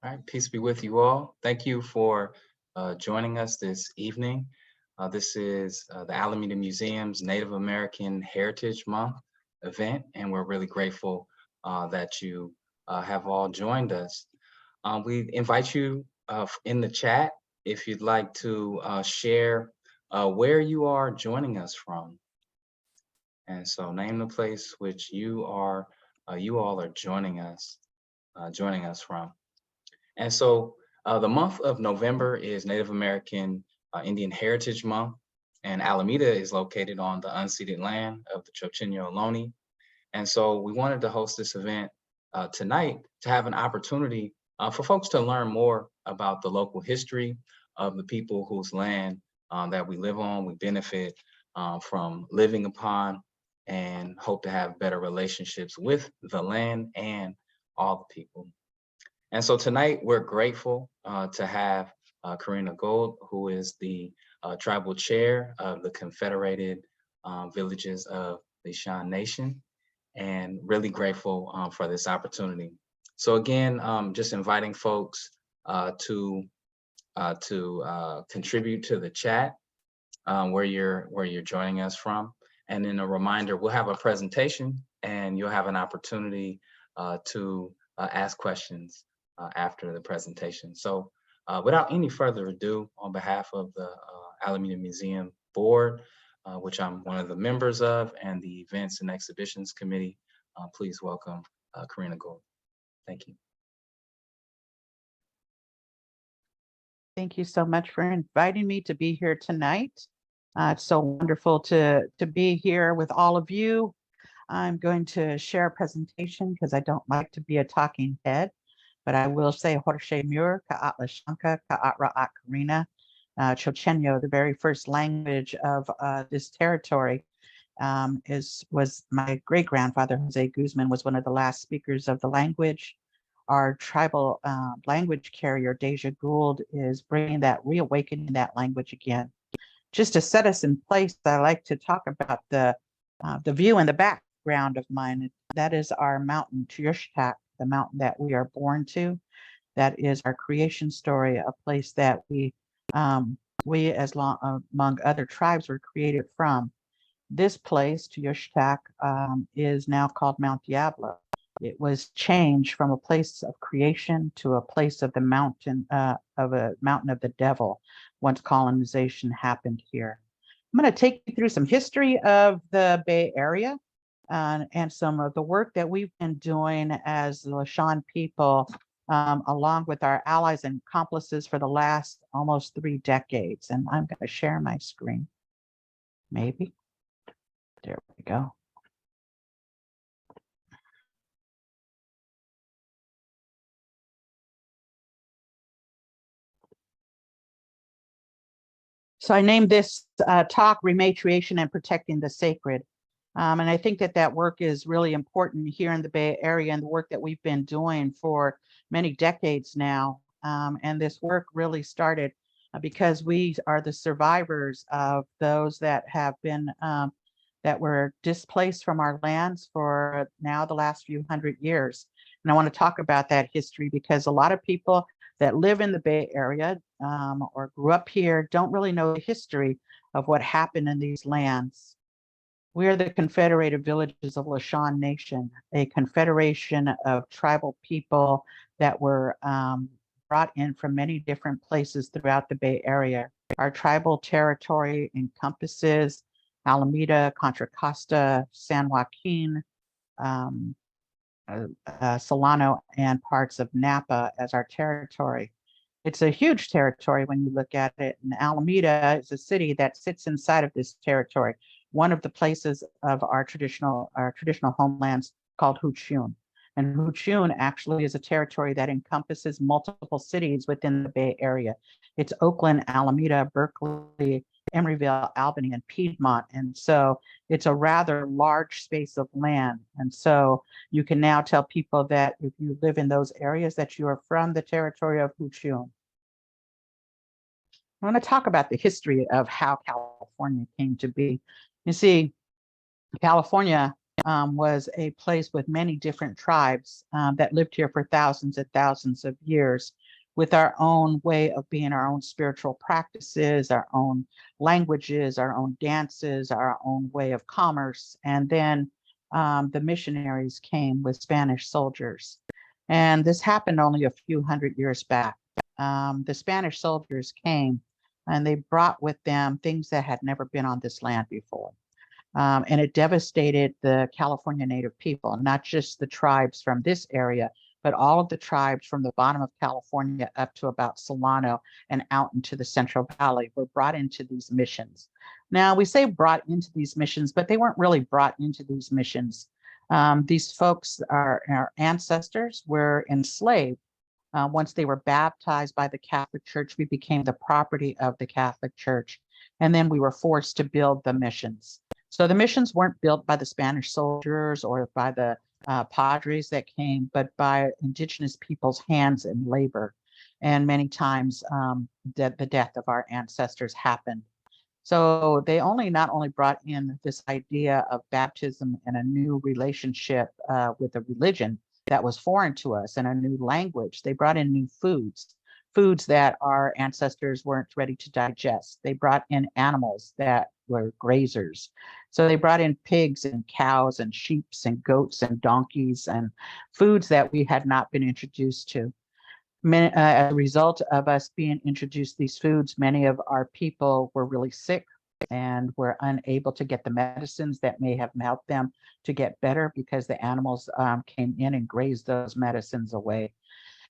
All right, peace be with you all. Thank you for joining us this evening. This is the Alameda Museum's Native American Heritage Month event, and we're really grateful that you have all joined us. We invite you in the chat if you'd like to share where you are joining us from. And so name the place which you all are joining us from. And so the month of November is Native American Indian Heritage Month, and Alameda is located on the unceded land of the Chochenyo Ohlone. And so we wanted to host this event tonight to have an opportunity for folks to learn more about the local history of the people whose land that we live on, we benefit from living upon, and hope to have better relationships with the land and all the people. And so tonight we're grateful to have Corrina Gould, who is the tribal chair of the Confederated Villages of Lisjan Nation, and really grateful for this opportunity. So again, just inviting folks to contribute to the chat where you're joining us from. And then a reminder, we'll have a presentation and you'll have an opportunity to ask questions after the presentation. So without any further ado, on behalf of the Alameda Museum Board, which I'm one of the members of, and the Events and Exhibitions Committee, please welcome Corrina Gould. Thank you. Thank you so much for inviting me to be here tonight. It's so wonderful to be here with all of you. I'm going to share a presentation because I don't like to be a talking head, but I will say Horshe Mur, Ka'at Lashanka, Ka'at Ra'at Corrina, Chochenyo, the very first language of this territory, was my great-grandfather, Jose Guzman, was one of the last speakers of the language. Our tribal language carrier, Deja Gould, is bringing that, reawakening that language again. Just to set us in place, I like to talk about the view in the background of mine. That is our mountain, Tuyushtak, the mountain that we are born to. That is our creation story, a place that we among other tribes were created from. This place, Tuyushtak, is now called Mount Diablo. It was changed from a place of creation to a place of the mountain, of the devil, once colonization happened here. I'm going to take you through some history of the Bay Area and some of the work that we've been doing as the Lisjan people, along with our allies and accomplices for the last almost 3 decades. And I'm going to share my screen. Maybe. There we go. So I named this talk Rematriation and Protecting the Sacred. And I think that work is really important here in the Bay Area, and the work that we've been doing for many decades now. And this work really started because we are the survivors of those that have been, that were displaced from our lands for now the last few hundred years. And I want to talk about that history because a lot of people that live in the Bay Area or grew up here don't really know the history of what happened in these lands. We are the Confederated Villages of Lisjan Nation, a confederation of tribal people that were brought in from many different places throughout the Bay Area. Our tribal territory encompasses Alameda, Contra Costa, San Joaquin, Solano, and parts of Napa as our territory. It's a huge territory when you look at it, and Alameda is a city that sits inside of this territory, one of the places of our traditional homelands called Huchun. And Huchun actually is a territory that encompasses multiple cities within the Bay Area. It's Oakland, Alameda, Berkeley, Emeryville, Albany, and Piedmont. And so it's a rather large space of land. And so you can now tell people that if you live in those areas that you are from the territory of Huchun. I want to talk about the history of how California came to be. You see, California was a place with many different tribes that lived here for thousands and thousands of years, with our own way of being, our own spiritual practices, our own languages, our own dances, our own way of commerce. And then the missionaries came with Spanish soldiers. And this happened only a few hundred years back. The Spanish soldiers came and they brought with them things that had never been on this land before. And it devastated the California Native people, not just the tribes from this area, but all of the tribes from the bottom of California up to about Solano and out into the Central Valley were brought into these missions. Now, we say brought into these missions, but they weren't really brought into these missions. These folks, our ancestors, were enslaved. Once they were baptized by the Catholic Church, we became the property of the Catholic Church. And then we were forced to build the missions. So the missions weren't built by the Spanish soldiers or by the padres that came, but by indigenous people's hands and labor. And many times the death of our ancestors happened. So they not only brought in this idea of baptism and a new relationship with a religion that was foreign to us and a new language, they brought in new foods that our ancestors weren't ready to digest. They brought in animals that were grazers. So they brought in pigs and cows and sheep and goats and donkeys and foods that we had not been introduced to. As a result of us being introduced to these foods, many of our people were really sick and were unable to get the medicines that may have helped them to get better because the animals came in and grazed those medicines away.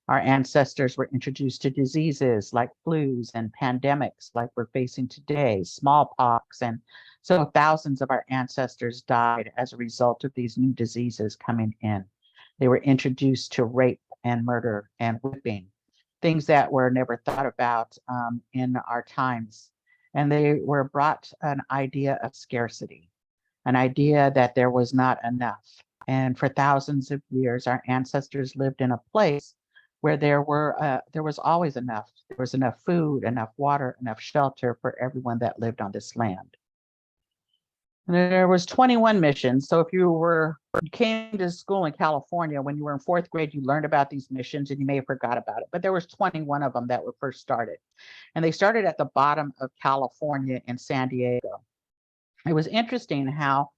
Our ancestors were introduced to diseases like flus and pandemics like we're facing today, smallpox. And so thousands of our ancestors died as a result of these new diseases coming in. They were introduced to rape and murder and whipping, things that were never thought about in our times. And they were brought an idea of scarcity, an idea that there was not enough. And for thousands of years, our ancestors lived in a place where there was always enough. There was enough food, enough water, enough shelter for everyone that lived on this land. And there was 21 missions. So if you came to school in California, when you were in fourth grade, you learned about these missions and you may have forgot about it, but there was 21 of them that were first started. And they started at the bottom of California in San Diego. It was interesting how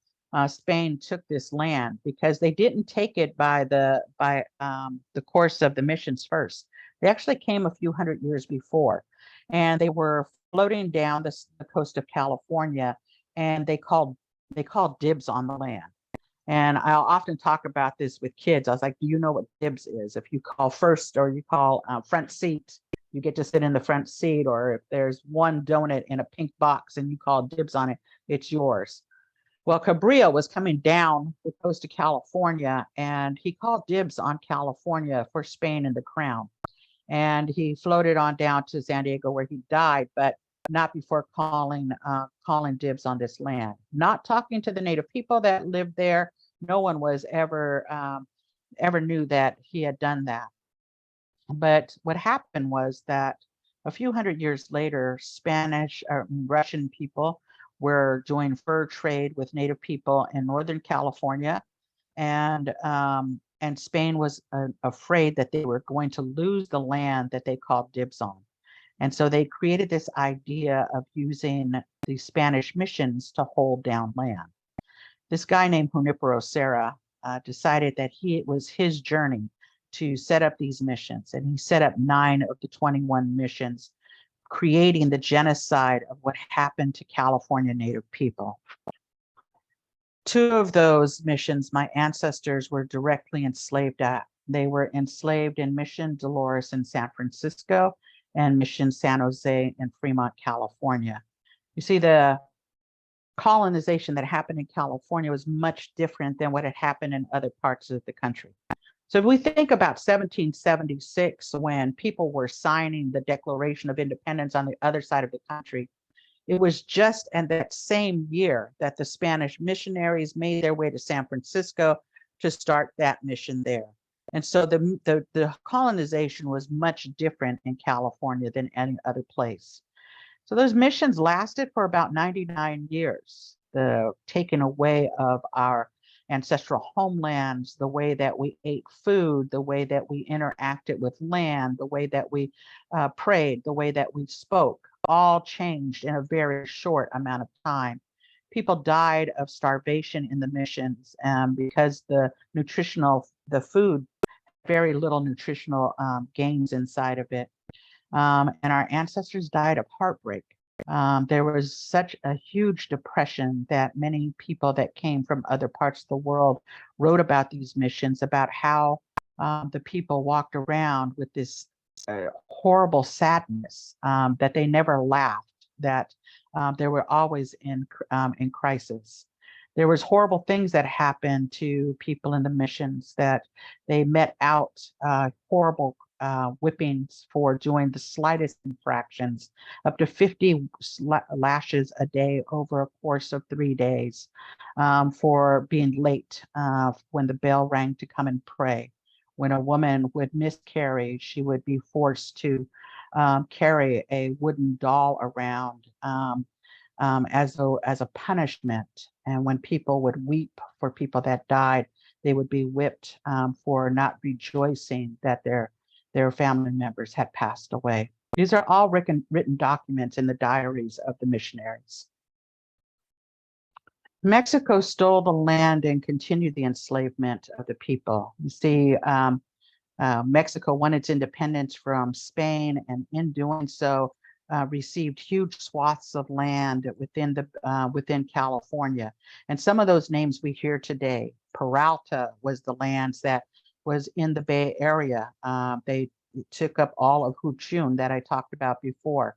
Spain took this land because they didn't take it by the course of the missions first. They actually came a few hundred years before, and they were floating down the coast of California, and they called dibs on the land. And I'll often talk about this with kids. I was like, do you know what dibs is? If you call first or you call front seat, you get to sit in the front seat. Or if there's one donut in a pink box and you call dibs on it, it's yours. Well, Cabrillo was coming down the coast of California and he called dibs on California for Spain and the crown. And he floated on down to San Diego where he died, but not before calling dibs on this land. Not talking to the native people that lived there. No one was ever knew that he had done that. But what happened was that a few hundred years later, Spanish or Russian people were doing fur trade with native people in Northern California, and Spain was afraid that they were going to lose the land that they called dibs on. And so they created this idea of using the Spanish missions to hold down land. This guy named Junipero Serra decided that it was his journey to set up these missions. And he set up 9 of the 21 missions, creating the genocide of what happened to California Native people. 2 of those missions, my ancestors were directly enslaved at. They were enslaved in Mission Dolores in San Francisco and Mission San Jose in Fremont, California. You see, the colonization that happened in California was much different than what had happened in other parts of the country. So if we think about 1776, when people were signing the Declaration of Independence on the other side of the country, it was just in that same year that the Spanish missionaries made their way to San Francisco to start that mission there. And so the colonization was much different in California than any other place. So those missions lasted for about 99 years, the taking away of our ancestral homelands, the way that we ate food, the way that we interacted with land, the way that we prayed, the way that we spoke, all changed in a very short amount of time. People died of starvation in the missions because the food, very little nutritional gains inside of it. And our ancestors died of heartbreak. There was such a huge depression that many people that came from other parts of the world wrote about these missions, about how the people walked around with this horrible sadness, that they never laughed, that they were always in crisis. There was horrible things that happened to people in the missions, that they met out horrible whippings for doing the slightest infractions, up to 50 lashes a day over a course of 3 days, for being late when the bell rang to come and pray. When a woman would miscarry, she would be forced to carry a wooden doll around as a punishment. And when people would weep for people that died, they would be whipped for not rejoicing that their family members had passed away. These are all written documents in the diaries of the missionaries. Mexico stole the land and continued the enslavement of the people. You see, Mexico won its independence from Spain, and in doing so, received huge swaths of land within California. And some of those names we hear today. Peralta was the lands that was in the Bay Area. They took up all of Huchun that I talked about before.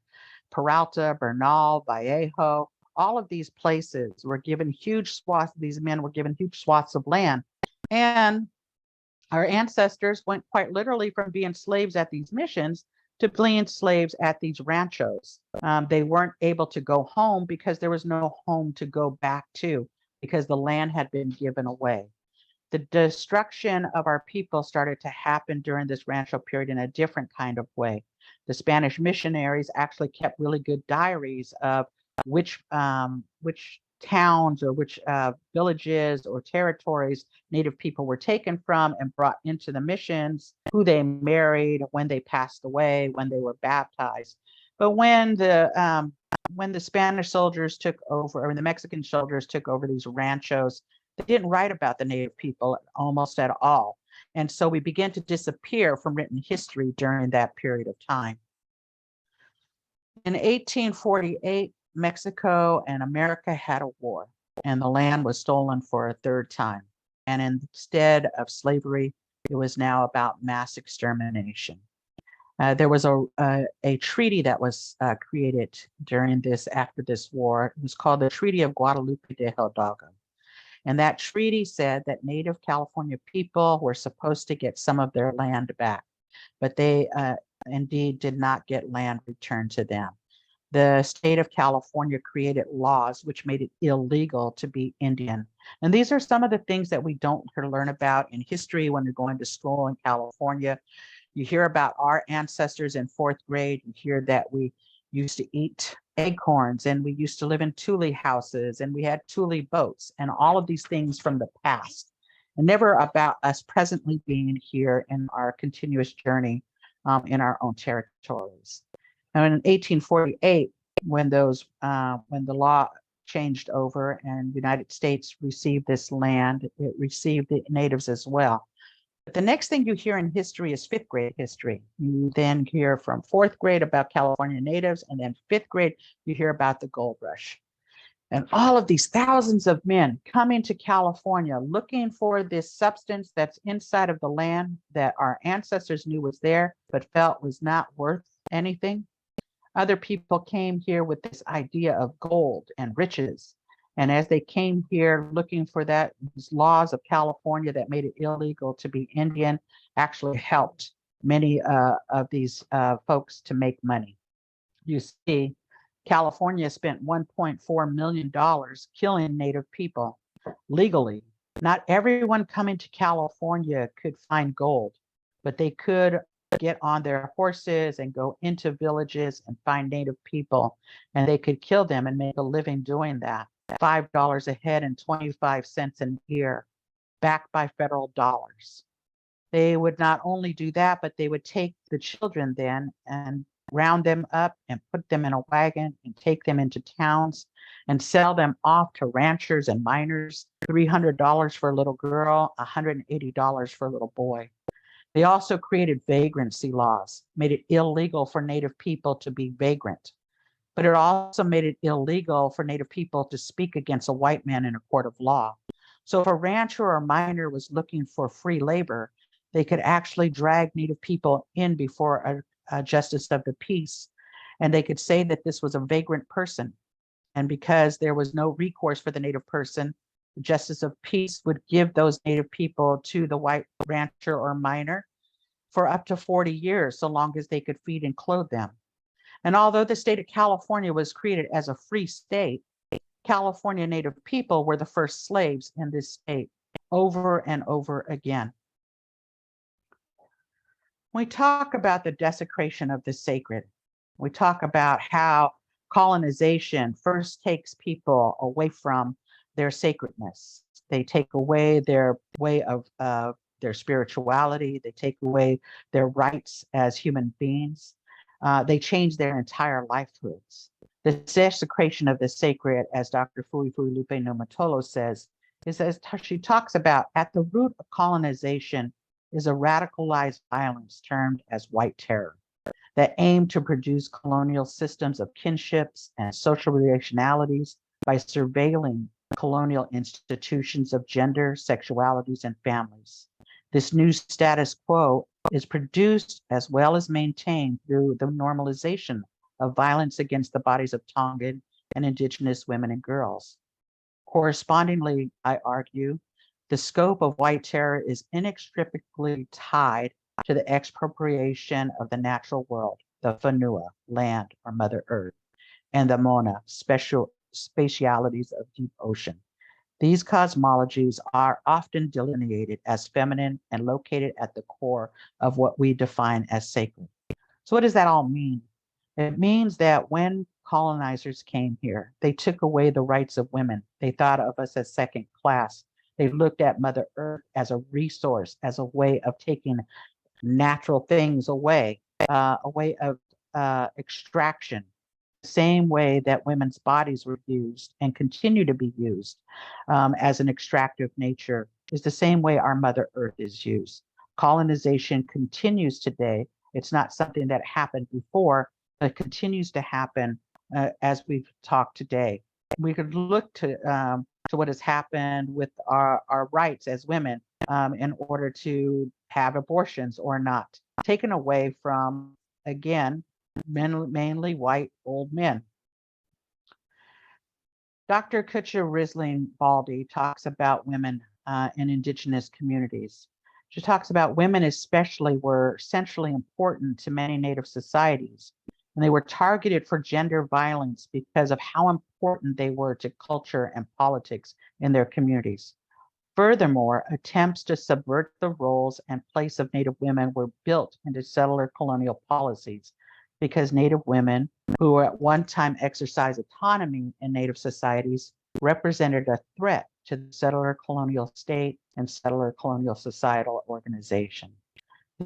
Peralta, Bernal, Vallejo, all of these places were given huge swaths. These men were given huge swaths of land. And our ancestors went quite literally from being slaves at these missions to being slaves at these ranchos. They weren't able to go home because there was no home to go back to, because the land had been given away. The destruction of our people started to happen during this rancho period in a different kind of way. The Spanish missionaries actually kept really good diaries of which towns or which villages or territories Native people were taken from and brought into the missions, who they married, when they passed away, when they were baptized. But when the Spanish soldiers took over, or the Mexican soldiers took over these ranchos, they didn't write about the Native people almost at all. And so we began to disappear from written history during that period of time. In 1848, Mexico and America had a war, and the land was stolen for a third time. And instead of slavery, it was now about mass extermination. There was a treaty that was created after this war. It was called the Treaty of Guadalupe de Hidalgo. And that treaty said that Native California people were supposed to get some of their land back, but they indeed did not get land returned to them. The state of California created laws which made it illegal to be Indian. And these are some of the things that we don't learn about in history when you're going to school in California. You hear about our ancestors in 4th grade. You hear that we used to eat acorns, and we used to live in tule houses, and we had tule boats, and all of these things from the past, and never about us presently being here in our continuous journey in our own territories. And in 1848, when the law changed over and the United States received this land, it received the natives as well. But the next thing you hear in history is 5th grade history. You then hear from 4th grade about California natives, and then 5th grade, you hear about the gold rush. And all of these thousands of men coming to California looking for this substance that's inside of the land that our ancestors knew was there, but felt was not worth anything. Other people came here with this idea of gold and riches. And as they came here looking for these laws of California that made it illegal to be Indian actually helped many of these folks to make money. You see, California spent $1.4 million killing Native people legally. Not everyone coming to California could find gold, but they could get on their horses and go into villages and find Native people, and they could kill them and make a living doing that. $5 a head and 25 cents an ear. backed by federal dollars. They would not only do that, but they would take the children then and round them up and put them in a wagon and take them into towns and sell them off to ranchers and miners, $300 for a little girl, $180 for a little boy. They also created vagrancy laws, made it illegal for Native people to be vagrant, but it also made it illegal for Native people to speak against a white man in a court of law. So if a rancher or miner was looking for free labor, they could actually drag Native people in before a justice of the peace, and they could say that this was a vagrant person. And because there was no recourse for the Native person, the justice of peace would give those Native people to the white rancher or miner for up to 40 years, so long as they could feed and clothe them. And although the state of California was created as a free state, California Native people were the first slaves in this state over and over again. When we talk about the desecration of the sacred, we talk about how colonization first takes people away from their sacredness. They take away their way of their spirituality. They take away their rights as human beings. They change their entire livelihoods. The desecration of the sacred, as Dr. Fuifuilupe Numatolo says, is as she talks about, at the root of colonization is a radicalized violence termed as white terror that aim to produce colonial systems of kinships and social relationalities by surveilling colonial institutions of gender, sexualities, and families. This new status quo is produced as well as maintained through the normalization of violence against the bodies of Tongan and Indigenous women and girls. Correspondingly, I argue, the scope of white terror is inextricably tied to the expropriation of the natural world, the Whanua, land or Mother Earth, and the Mona, spatialities of deep ocean. These cosmologies are often delineated as feminine and located at the core of what we define as sacred. So what does that all mean? It means that when colonizers came here, they took away the rights of women. They thought of us as second class. They looked at Mother Earth as a resource, as a way of taking natural things away, a way of extraction. The same way that women's bodies were used and continue to be used as an extractive nature is the same way our Mother Earth is used. Colonization continues today. It's not something that happened before, but continues to happen as we've talked today. We could look to what has happened with our rights as women in order to have abortions or not, taken away from, again, mainly white old men. Dr. Kutcha Risling Baldy talks about women in Indigenous communities. She talks about women especially were centrally important to many Native societies, and they were targeted for gender violence because of how important they were to culture and politics in their communities. Furthermore, attempts to subvert the roles and place of Native women were built into settler colonial policies because Native women, who at one time exercised autonomy in Native societies, represented a threat to the settler colonial state and settler colonial societal organization.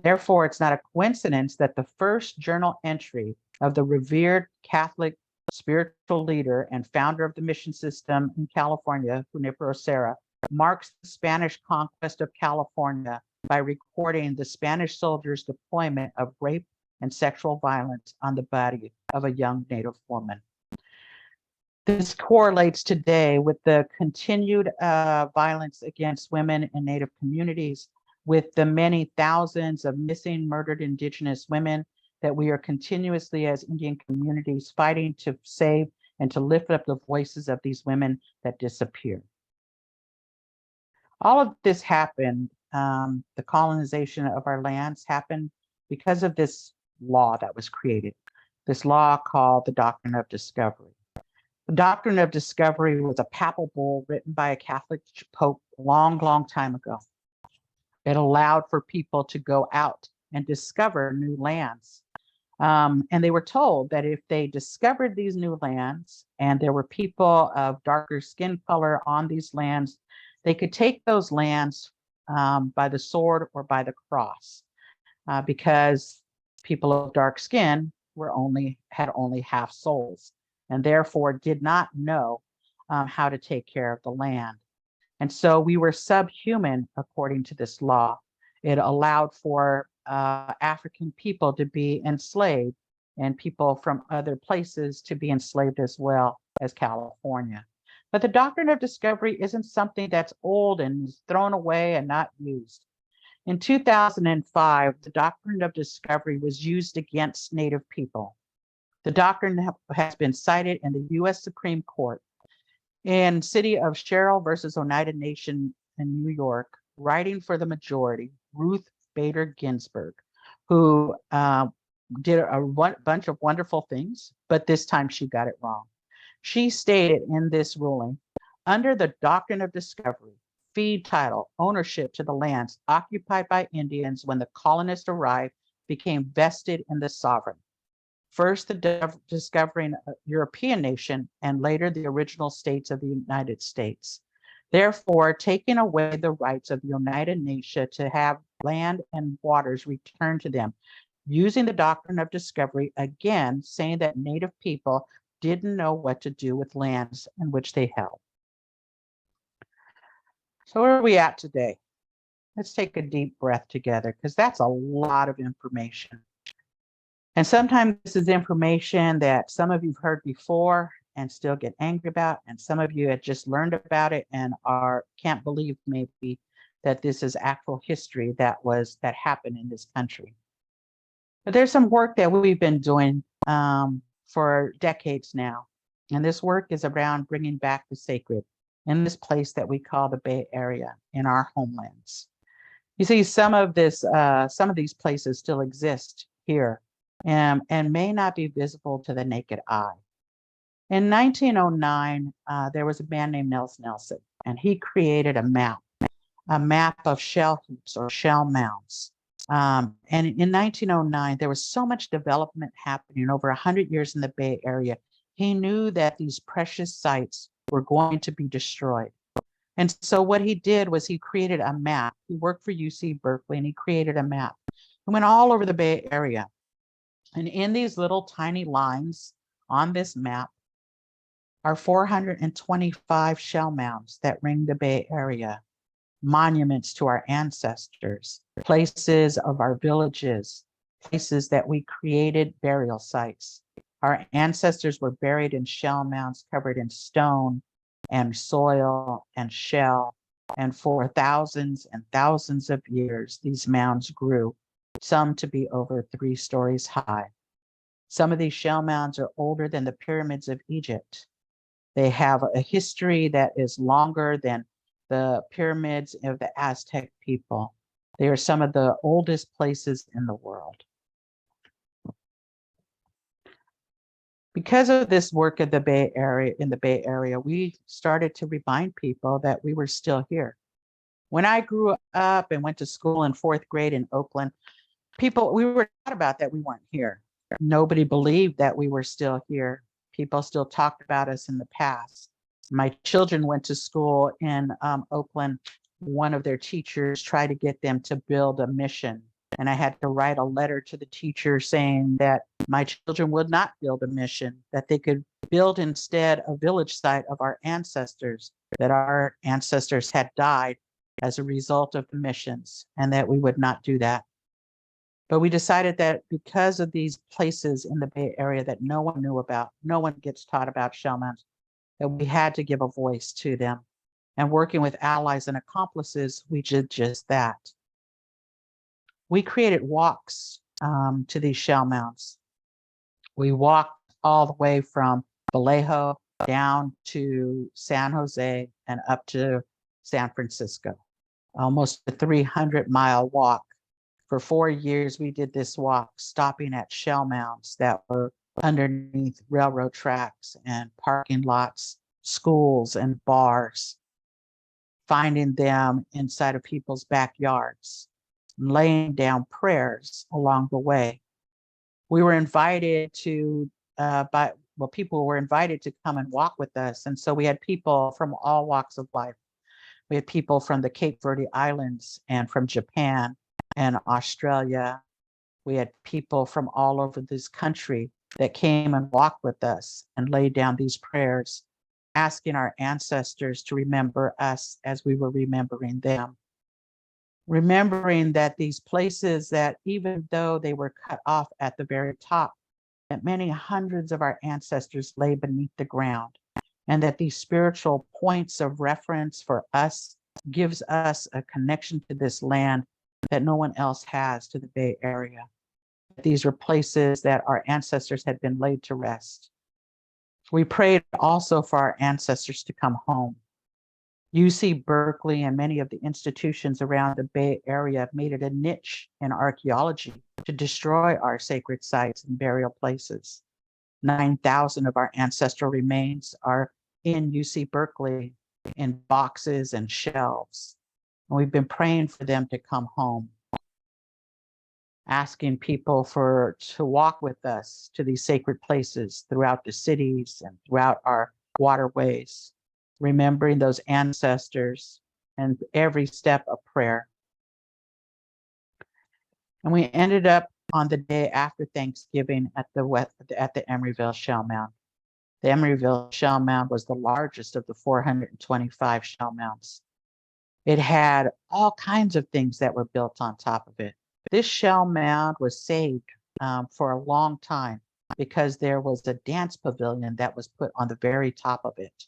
Therefore, it's not a coincidence that the first journal entry of the revered Catholic spiritual leader and founder of the mission system in California, Junipero Serra, marks the Spanish conquest of California by recording the Spanish soldiers' deployment of rape and sexual violence on the body of a young Native woman. This correlates today with the continued violence against women in Native communities, with the many thousands of missing, murdered Indigenous women that we are continuously as Indian communities fighting to save and to lift up the voices of these women that disappear. All of this happened, the colonization of our lands happened because of this law that was created, this law called the Doctrine of Discovery. The Doctrine of Discovery was a papal bull written by a Catholic pope a long, long time ago. It allowed for people to go out and discover new lands. And they were told that if they discovered these new lands and there were people of darker skin color on these lands, they could take those lands by the sword or by the cross, because people of dark skin had only half souls, and therefore did not know how to take care of the land. And so we were subhuman according to this law. It allowed for African people to be enslaved and people from other places to be enslaved as well as California. But the doctrine of discovery isn't something that's old and is thrown away and not used. In 2005, the doctrine of discovery was used against Native people. The doctrine has been cited in the U.S. Supreme Court in City of Sherrill versus Oneida Nation in New York. Writing for the majority, Ruth Bader Ginsburg, who did a bunch of wonderful things, but this time she got it wrong. She stated in this ruling, under the doctrine of discovery, fee title, ownership to the lands occupied by Indians when the colonists arrived became vested in the sovereign. First, the discovering European nation, and later the original states of the United States. Therefore, taking away the rights of the United Nation to have land and waters returned to them, using the doctrine of discovery, again, saying that Native people didn't know what to do with lands in which they held. So where are we at today? Let's take a deep breath together, because that's a lot of information. And sometimes this is information that some of you've heard before and still get angry about, and some of you had just learned about it and can't believe maybe that this is actual history that happened in this country. But there's some work that we've been doing for decades now, and this work is around bringing back the sacred in this place that we call the Bay Area in our homelands. You see, some of these places still exist here and may not be visible to the naked eye. In 1909, there was a man named Nels Nelson, and he created a map of shell heaps or shell mounds. And in 1909, there was so much development happening over 100 years in the Bay Area. He knew that these precious sites were going to be destroyed. And so what he did was he created a map. He worked for UC Berkeley, and he created a map. He went all over the Bay Area. And in these little tiny lines on this map are 425 shell mounds that ring the Bay Area, monuments to our ancestors, places of our villages, places that we created burial sites. Our ancestors were buried in shell mounds covered in stone and soil and shell. And for thousands and thousands of years, these mounds grew, some to be over 3 stories high. Some of these shell mounds are older than the pyramids of Egypt. They have a history that is longer than the pyramids of the Aztec people. They are some of the oldest places in the world. Because of this work in the Bay Area, we started to remind people that we were still here. When I grew up and went to school in 4th grade in Oakland, we were taught about that we weren't here. Nobody believed that we were still here. People still talked about us in the past. My children went to school in Oakland. One of their teachers tried to get them to build a mission. And I had to write a letter to the teacher saying that my children would not build a mission, that they could build instead a village site of our ancestors, that our ancestors had died as a result of the missions, and that we would not do that. But we decided that because of these places in the Bay Area that no one knew about, no one gets taught about shell mounds, that we had to give a voice to them. And working with allies and accomplices, we did just that. We created walks to these shell mounds. We walked all the way from Vallejo down to San Jose and up to San Francisco, almost a 300-mile walk. For 4 years, we did this walk, stopping at shell mounds that were underneath railroad tracks and parking lots, schools and bars, finding them inside of people's backyards, laying down prayers along the way. We were invited to, people were invited to come and walk with us. And so we had people from all walks of life. We had people from the Cape Verde Islands and from Japan and Australia. We had people from all over this country that came and walked with us and laid down these prayers, asking our ancestors to remember us as we were remembering them. Remembering that these places that even though they were cut off at the very top, that many hundreds of our ancestors lay beneath the ground, and that these spiritual points of reference for us gives us a connection to this land that no one else has, to the Bay Area. These are places that our ancestors had been laid to rest. We prayed also for our ancestors to come home. UC Berkeley and many of the institutions around the Bay Area have made it a niche in archaeology to destroy our sacred sites and burial places. 9,000 of our ancestral remains are in UC Berkeley in boxes and shelves. And we've been praying for them to come home, asking people to walk with us to these sacred places throughout the cities and throughout our waterways, remembering those ancestors and every step of prayer. And we ended up on the day after Thanksgiving at the Emeryville Shell Mound. The Emeryville Shell Mound was the largest of the 425 shell mounds. It had all kinds of things that were built on top of it. This shell mound was saved for a long time because there was a dance pavilion that was put on the very top of it.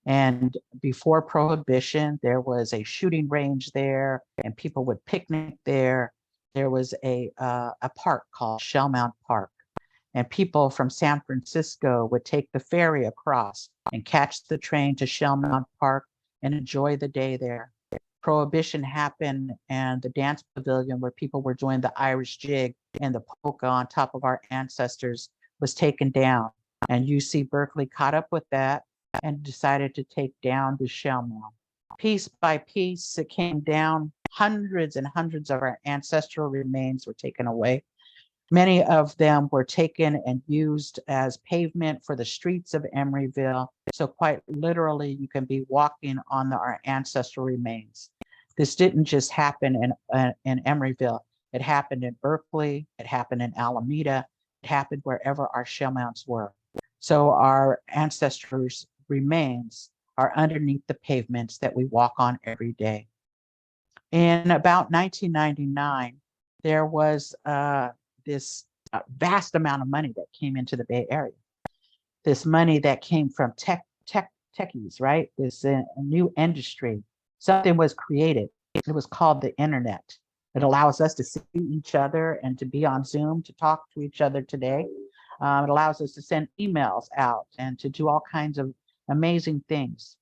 And before Prohibition, there was a shooting range there, and people would picnic there. There was a park called Shell Mound Park, and people from San Francisco would take the ferry across and catch the train to Shell Mound Park and enjoy the day there. Prohibition happened, and the dance pavilion where people were doing the Irish jig and the polka on top of our ancestors was taken down. And UC Berkeley caught up with that and decided to take down the shell mound. Piece by piece, it came down. Hundreds and hundreds of our ancestral remains were taken away. Many of them were taken and used as pavement for the streets of Emeryville. So quite literally, you can be walking on our ancestral remains. This didn't just happen in Emeryville. It happened in Berkeley. It happened in Alameda. It happened wherever our shell mounds were. So our ancestors' remains are underneath the pavements that we walk on every day. In about 1999, there was this vast amount of money that came into the Bay Area. This money that came from techies, right? This a new industry. Something was created. It was called the internet. It allows us to see each other and to be on Zoom, to talk to each other today. It allows us to send emails out and to do all kinds of amazing things.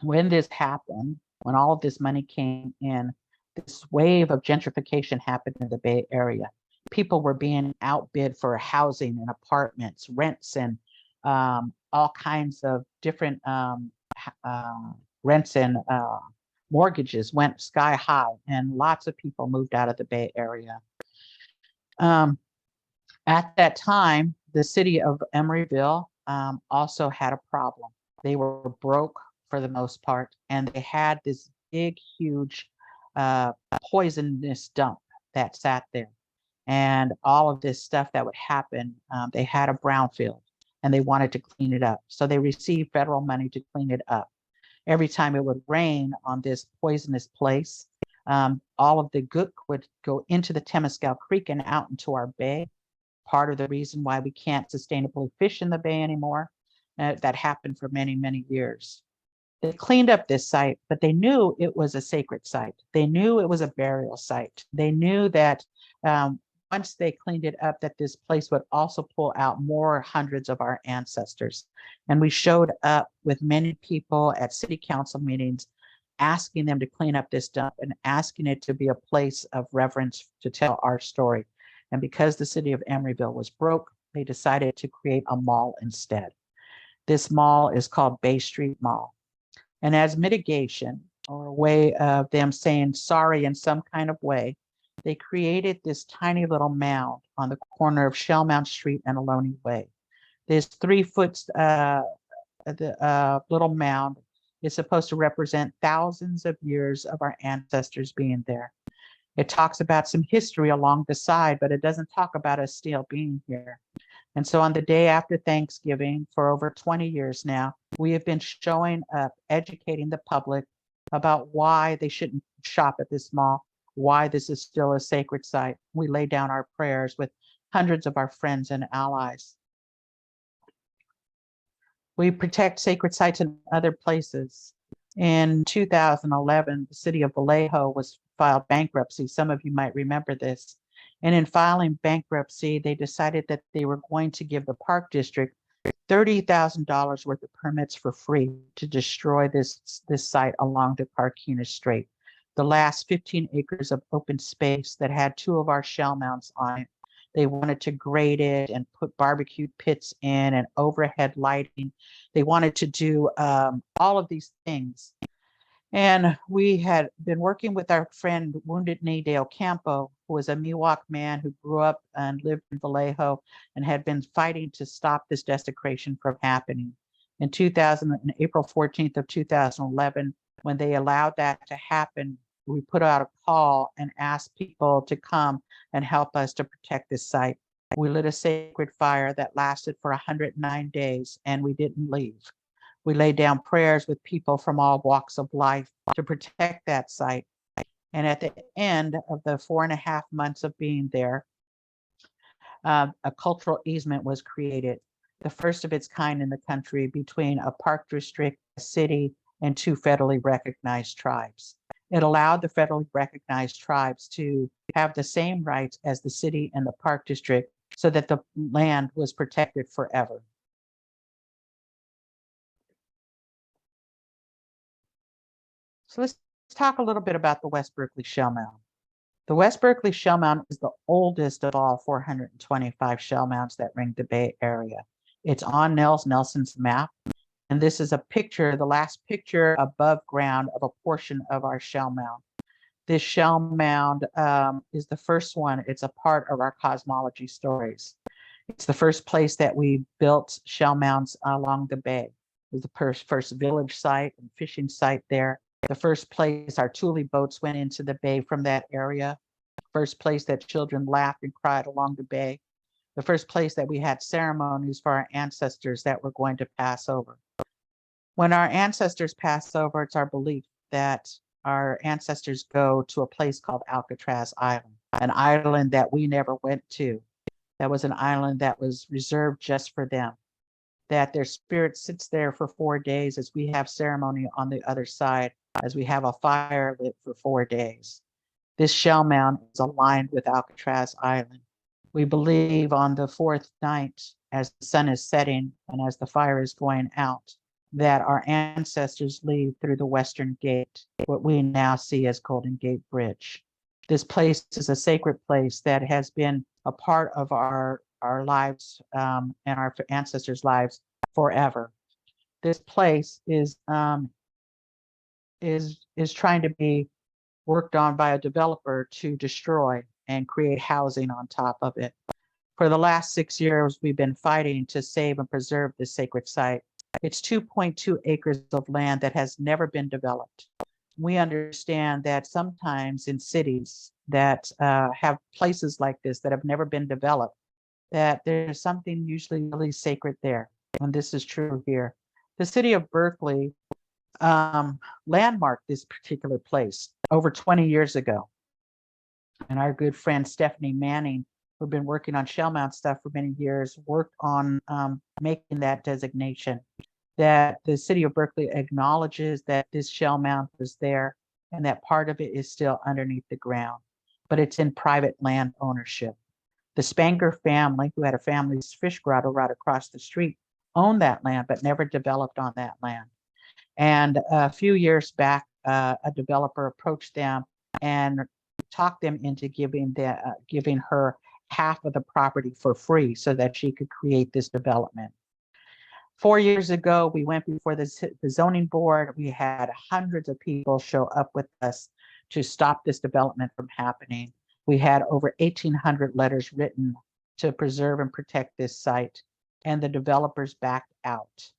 When this happened, when all of this money came in, this wave of gentrification happened in the Bay Area. People were being outbid for housing and apartments, rents, and all kinds of different rents and mortgages went sky high, and lots of people moved out of the Bay Area. At that time, the city of Emeryville also had a problem. They were broke for the most part, and they had this big, huge poisonous dump that sat there. And all of this stuff that would happen, they had a brownfield and they wanted to clean it up. So they received federal money to clean it up. Every time it would rain on this poisonous place, all of the gook would go into the Temescal Creek and out into our bay. Part of the reason why we can't sustainably fish in the bay anymore. That happened for many, many years. They cleaned up this site, but they knew it was a sacred site. They knew it was a burial site. They knew that once they cleaned it up, that this place would also pull out more hundreds of our ancestors. And we showed up with many people at city council meetings, asking them to clean up this dump and asking it to be a place of reverence to tell our story. And because the city of Emeryville was broke, they decided to create a mall instead. This mall is called Bay Street Mall. And as mitigation, or a way of them saying sorry in some kind of way, they created this tiny little mound on the corner of Shell Mound Street and Ohlone Way. This 3-foot little mound is supposed to represent thousands of years of our ancestors being there. It talks about some history along the side, but it doesn't talk about us still being here. And so on the day after Thanksgiving, for over 20 years now, we have been showing up, educating the public about why they shouldn't shop at this mall, why this is still a sacred site. We lay down our prayers with hundreds of our friends and allies. We protect sacred sites in other places. In 2011, the city of Vallejo was filed bankruptcy. Some of you might remember this. And in filing bankruptcy, they decided that they were going to give the park district $30,000 worth of permits for free to destroy this site along the Carquinez Strait. The last 15 acres of open space that had 2 of our shell mounts on it. They wanted to grade it and put barbecue pits in and overhead lighting. They wanted to do all of these things. And we had been working with our friend Wounded Knee Dale Campo, who was a Miwok man who grew up and lived in Vallejo and had been fighting to stop this desecration from happening. In April 14th of 2011, when they allowed that to happen, we put out a call and asked people to come and help us to protect this site. We lit a sacred fire that lasted for 109 days, and we didn't leave. We laid down prayers with people from all walks of life to protect that site. And at the end of the 4.5 months of being there, a cultural easement was created, the first of its kind in the country between a park district, a city, and 2 federally recognized tribes. It allowed the federally recognized tribes to have the same rights as the city and the park district so that the land was protected forever. So let's talk a little bit about the West Berkeley Shell Mound. The West Berkeley Shell Mound is the oldest of all 425 shell mounds that ring the Bay Area. It's on Nelson's map, and this is a picture, the last picture above ground of a portion of our shell mound. This shell mound is the first one. It's a part of our cosmology stories. It's the first place that we built shell mounds along the bay. It was the first village site and fishing site there. The first place our Thule boats went into the bay from that area. First place that children laughed and cried along the bay. The first place that we had ceremonies for our ancestors that were going to pass over. When our ancestors pass over, it's our belief that our ancestors go to a place called Alcatraz Island, an island that we never went to. That was an island that was reserved just for them. That their spirit sits there for 4 days as we have ceremony on the other side, as we have a fire lit for 4 days. This shell mound is aligned with Alcatraz Island. We believe on the 4th night, as the sun is setting and as the fire is going out, that our ancestors leave through the Western Gate, what we now see as Golden Gate Bridge. This place is a sacred place that has been a part of our lives and our ancestors' lives forever. This place is trying to be worked on by a developer to destroy and create housing on top of it. For the last 6 years, we've been fighting to save and preserve this sacred site. It's 2.2 acres of land that has never been developed. We understand that sometimes in cities that have places like this that have never been developed, that there's something usually really sacred there, and this is true here. The city of Berkeley landmarked this particular place over 20 years ago. And our good friend Stephanie Manning, who've been working on shell mount stuff for many years, worked on making that designation, that the city of Berkeley acknowledges that this shell mount was there and that part of it is still underneath the ground, but it's in private land ownership. The Spanger family, who had a family's fish grotto right across the street, owned that land, but never developed on that land. And a few years back, a developer approached them and talked them into giving her half of the property for free so that she could create this development. 4 years ago, we went before the zoning board. We had hundreds of people show up with us to stop this development from happening. We had over 1,800 letters written to preserve and protect this site, and the developers backed out.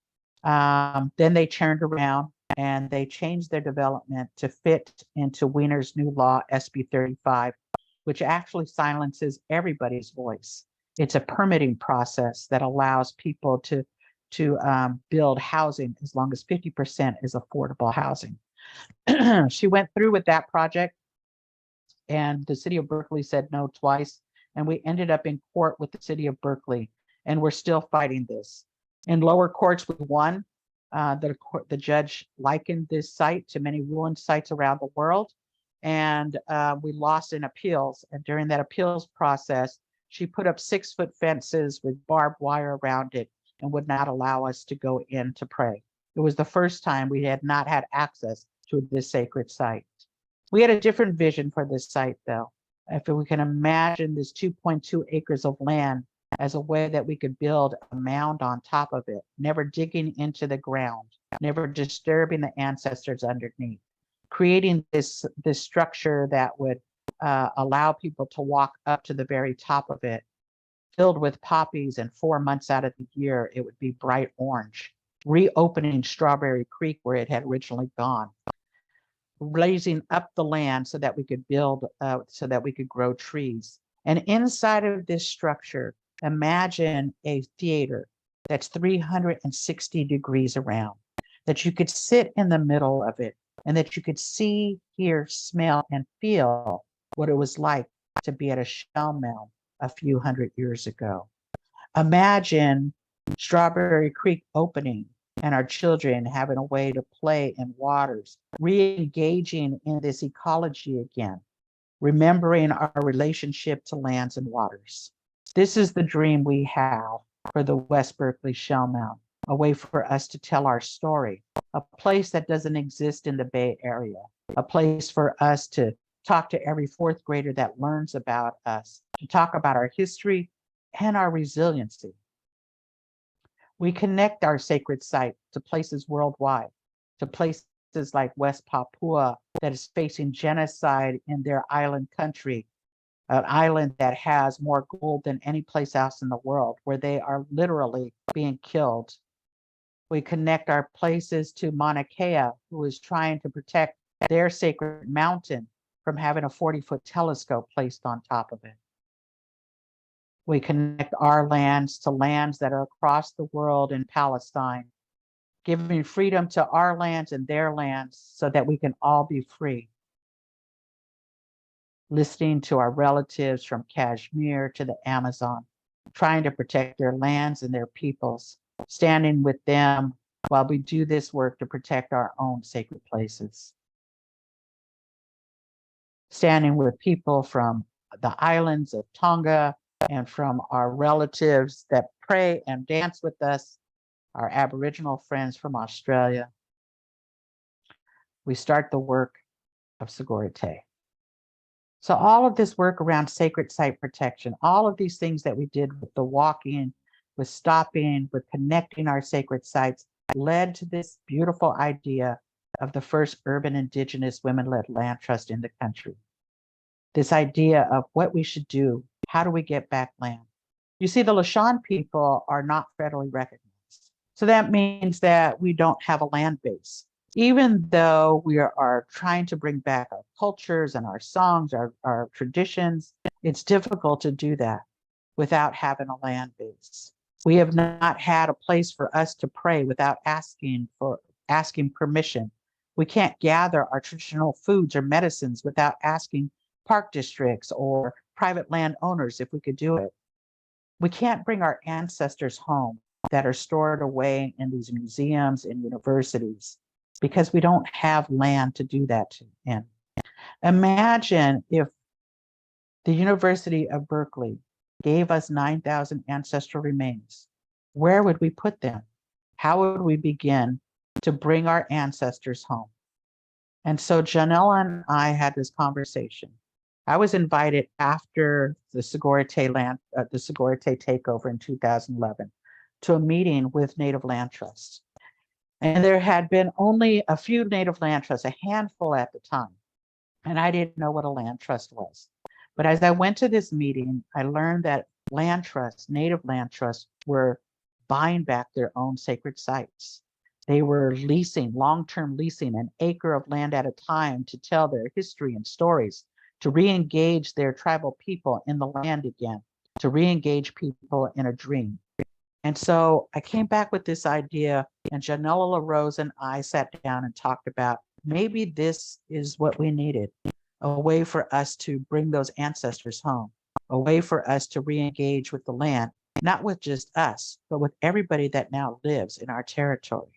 Then they turned around and they changed their development to fit into Wiener's new law, SB 35, which actually silences everybody's voice. It's a permitting process that allows people to build housing as long as 50% is affordable housing. She went through with that project, and the city of Berkeley said no twice, and we ended up in court with the city of Berkeley, and we're still fighting this. In lower courts, we won. The judge likened this site to many ruined sites around the world, and we lost in appeals. And during that appeals process, she put up 6-foot fences with barbed wire around it and would not allow us to go in to pray. It was the first time we had not had access to this sacred site. We had a different vision for this site, though. If we can imagine this 2.2 acres of land as a way that we could build a mound on top of it, never digging into the ground, never disturbing the ancestors underneath, creating this structure that would allow people to walk up to the very top of it, filled with poppies, and 4 months out of the year, it would be bright orange, reopening Strawberry Creek where it had originally gone, raising up the land so that we could build, so that we could grow trees. And inside of this structure, imagine a theater that's 360 degrees around, that you could sit in the middle of it, and that you could see, hear, smell, and feel what it was like to be at a shell mound a few hundred years ago. Imagine Strawberry Creek opening and our children having a way to play in waters, re-engaging in this ecology again, remembering our relationship to lands and waters. This is the dream we have for the West Berkeley Shell Mound, a way for us to tell our story, a place that doesn't exist in the Bay Area, a place for us to talk to every 4th grader that learns about us, to talk about our history and our resiliency. We connect our sacred site to places worldwide, to places like West Papua that is facing genocide in their island country, an island that has more gold than any place else in the world, where they are literally being killed. We connect our places to Mauna Kea, who is trying to protect their sacred mountain from having a 40-foot telescope placed on top of it. We connect our lands to lands that are across the world in Palestine, giving freedom to our lands and their lands so that we can all be free. Listening to our relatives from Kashmir to the Amazon, trying to protect their lands and their peoples, standing with them while we do this work to protect our own sacred places. Standing with people from the islands of Tonga and from our relatives that pray and dance with us, our Aboriginal friends from Australia. We start the work of Segorite. So all of this work around sacred site protection, all of these things that we did with the walking, with stopping, with connecting our sacred sites, led to this beautiful idea of the first urban Indigenous women-led land trust in the country. This idea of what we should do, how do we get back land? You see, the Lisjan people are not federally recognized. So that means that we don't have a land base. Even though we are trying to bring back our cultures and our songs, our traditions, it's difficult to do that without having a land base. We have not had a place for us to pray without asking permission. We can't gather our traditional foods or medicines without asking park districts or private landowners if we could do it. We can't bring our ancestors home that are stored away in these museums and universities because we don't have land to do that in. Imagine if the University of Berkeley gave us 9,000 ancestral remains. Where would we put them? How would we begin to bring our ancestors home? And so Janelle and I had this conversation. I was invited after the Segorite takeover in 2011 to a meeting with Native Land Trusts. And there had been only a few Native Land Trusts, a handful at the time. And I didn't know what a land trust was. But as I went to this meeting, I learned that land trusts, Native land trusts, were buying back their own sacred sites. They were leasing, long-term leasing, an acre of land at a time to tell their history and stories, to re-engage their tribal people in the land again, to re-engage people in a dream. And so I came back with this idea, and Janella LaRose and I sat down and talked about maybe this is what we needed, a way for us to bring those ancestors home, a way for us to re-engage with the land, not with just us, but with everybody that now lives in our territory.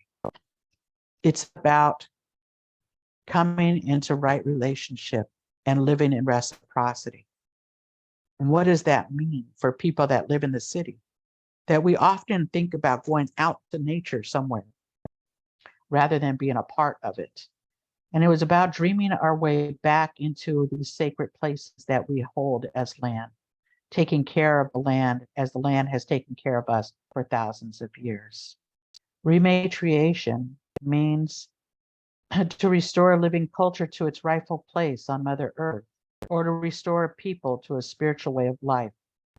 It's about coming into right relationship and living in reciprocity. And what does that mean for people that live in the city? That we often think about going out to nature somewhere rather than being a part of it. And it was about dreaming our way back into these sacred places that we hold as land, taking care of the land as the land has taken care of us for thousands of years. Rematriation means to restore a living culture to its rightful place on Mother Earth, or to restore a people to a spiritual way of life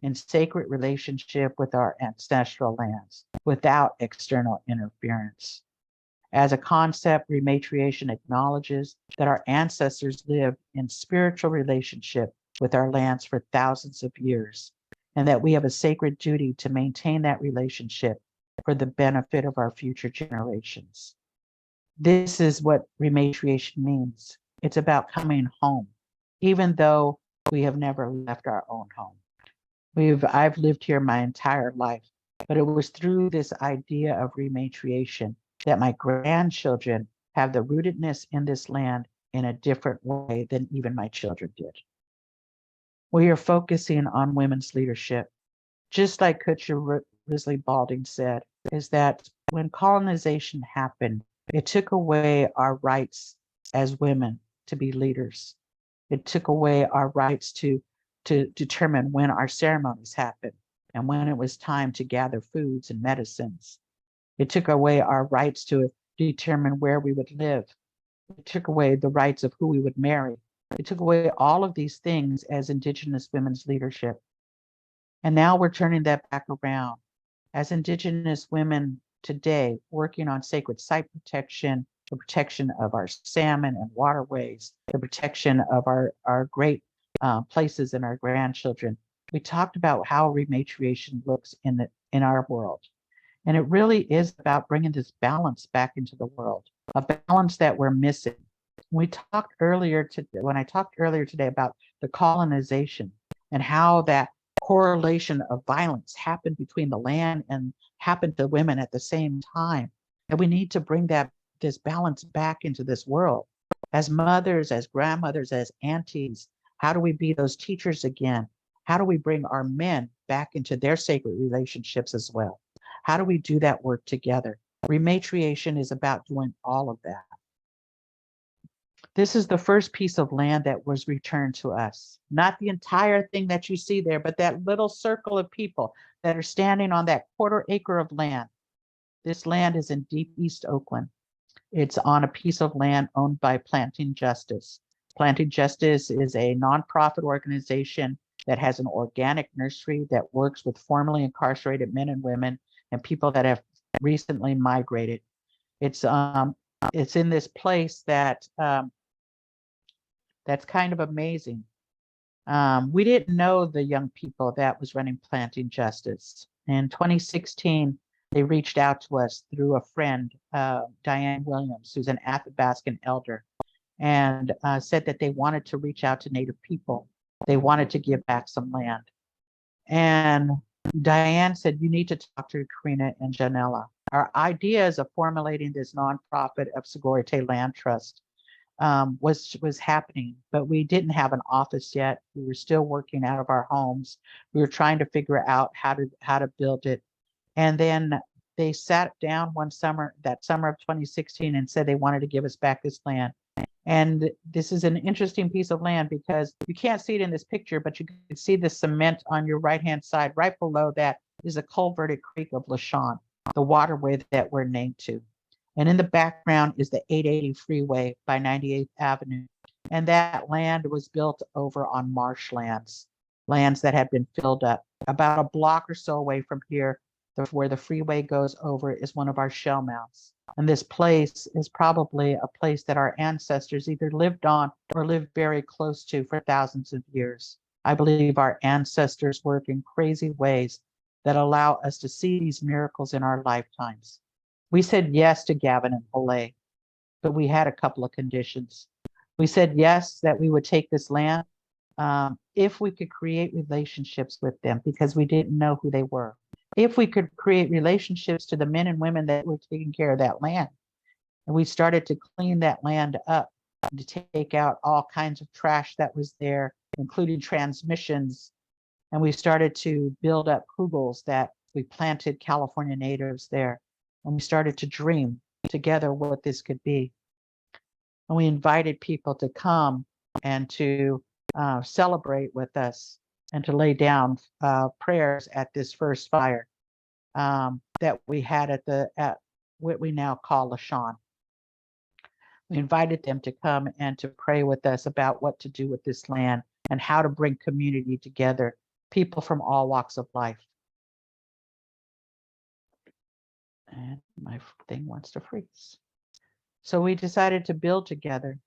in sacred relationship with our ancestral lands without external interference. As a concept, rematriation acknowledges that our ancestors lived in spiritual relationship with our lands for thousands of years, and that we have a sacred duty to maintain that relationship for the benefit of our future generations. This is what rematriation means. It's about coming home, even though we have never left our own home. I've lived here my entire life, but it was through this idea of rematriation that my grandchildren have the rootedness in this land in a different way than even my children did. We are focusing on women's leadership. Just like Kutcher Risley Balding said, is that when colonization happened, it took away our rights as women to be leaders. It took away our rights to determine when our ceremonies happened and when it was time to gather foods and medicines. It took away our rights to determine where we would live. It took away the rights of who we would marry. It took away all of these things as Indigenous women's leadership. And now we're turning that back around. As Indigenous women today, working on sacred site protection, the protection of our salmon and waterways, the protection of our great places and our grandchildren. We talked about how rematriation looks in our world. And it really is about bringing this balance back into the world, a balance that we're missing. When I talked earlier today about the colonization and how that correlation of violence happened between the land and happened to women at the same time, and we need to bring this balance back into this world. As mothers, as grandmothers, as aunties, how do we be those teachers again? How do we bring our men back into their sacred relationships as well? How do we do that work together? Rematriation is about doing all of that. This is the first piece of land that was returned to us. Not the entire thing that you see there, but that little circle of people that are standing on that 1/4 acre of land. This land is in deep East Oakland. It's on a piece of land owned by Planting Justice. Planting Justice is a nonprofit organization that has an organic nursery that works with formerly incarcerated men and women and people that have recently migrated. It's in this place that that's kind of amazing. We didn't know the young people that was running Planting Justice. In 2016, they reached out to us through a friend, Diane Williams, who's an Athabascan elder, and said that they wanted to reach out to Native people. They wanted to give back some land. And Diane said, you need to talk to Corrina and Janella. Our ideas of formulating this nonprofit of Segorite Land Trust was happening, but we didn't have an office yet. We were still working out of our homes. We were trying to figure out how to build it. And then they sat down one summer, that summer of 2016, and said they wanted to give us back this land. And this is an interesting piece of land because you can't see it in this picture, but you can see the cement on your right-hand side. Right below that is a culverted creek of Lisjan, the waterway that we're named to. And in the background is the 880 freeway by 98th Avenue. And that land was built over on marshlands, lands that had been filled up. About a block or so away from here, where the freeway goes over is one of our shell mounds. And this place is probably a place that our ancestors either lived on or lived very close to for thousands of years. I believe our ancestors work in crazy ways that allow us to see these miracles in our lifetimes. We said yes to Gavin and Ohlone, but we had a couple of conditions. We said yes, that we would take this land if we could create relationships with them, because we didn't know who they were. If we could create relationships to the men and women that were taking care of that land. And we started to clean that land up, to take out all kinds of trash that was there, including transmissions. And we started to build up kugels that we planted California natives there. And we started to dream together what this could be. And we invited people to come and to celebrate with us and to lay down prayers at this first fire that we had at what we now call Lisjan. We invited them to come and to pray with us about what to do with this land and how to bring community together, people from all walks of life. And my thing wants to freeze. So we decided to build together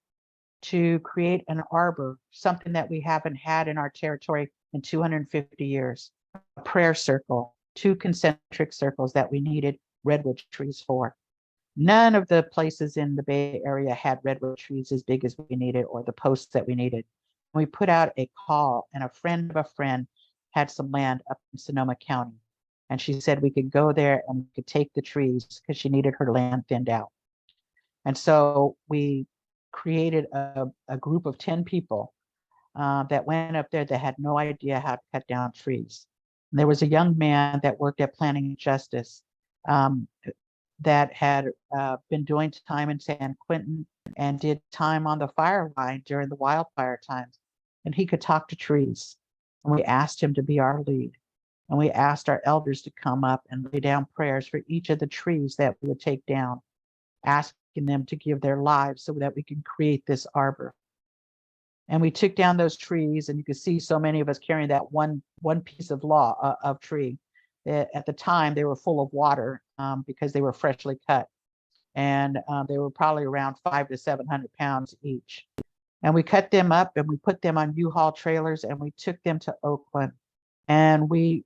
to create an arbor, something that we haven't had in our territory in 250 years, a prayer circle, 2 concentric circles that we needed redwood trees for. None of the places in the Bay Area had redwood trees as big as we needed or the posts that we needed. We put out a call, and a friend of a friend had some land up in Sonoma County. And she said we could go there and we could take the trees because she needed her land thinned out. And so we created a group of 10 people that went up there that had no idea how to cut down trees. And there was a young man that worked at Planning and Justice that had been doing time in San Quentin and did time on the fire line during the wildfire times. And he could talk to trees. And we asked him to be our lead. And we asked our elders to come up and lay down prayers for each of the trees that we would take down, asking them to give their lives so that we can create this arbor. And we took down those trees, and you could see so many of us carrying that one piece of tree. At the time, they were full of water because they were freshly cut, and they were probably around 500 to 700 pounds each. And we cut them up and we put them on U-Haul trailers, and we took them to Ohlone. And we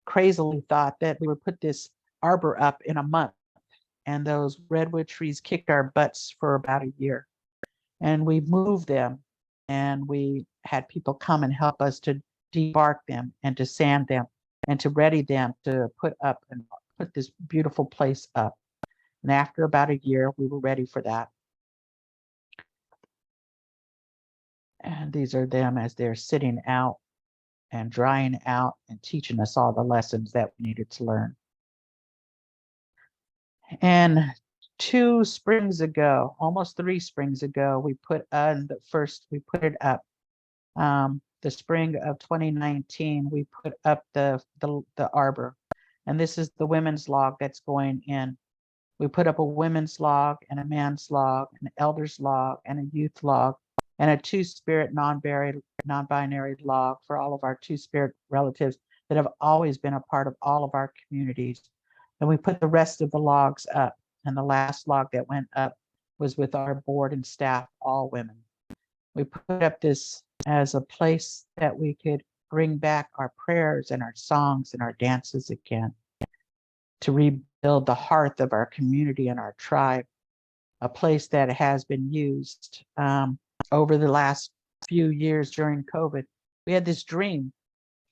crazily thought that we would put this arbor up in a month. And those redwood trees kicked our butts for about a year. And we moved them, and we had people come and help us to debark them and to sand them and to ready them to put up and put this beautiful place up. And after about a year, we were ready for that. And these are them as they're sitting out and drying out and teaching us all the lessons that we needed to learn. And 2 springs ago, almost 3 springs ago, we put it up. The spring of 2019, we put up the arbor. And this is the women's log that's going in. We put up a women's log and a man's log, an elder's log and a youth log, and a 2-spirit non-binary log for all of our 2-spirit relatives that have always been a part of all of our communities. And we put the rest of the logs up. And the last log that went up was with our board and staff, all women. We put up this as a place that we could bring back our prayers and our songs and our dances again, to rebuild the hearth of our community and our tribe, a place that has been used over the last few years during COVID. We had this dream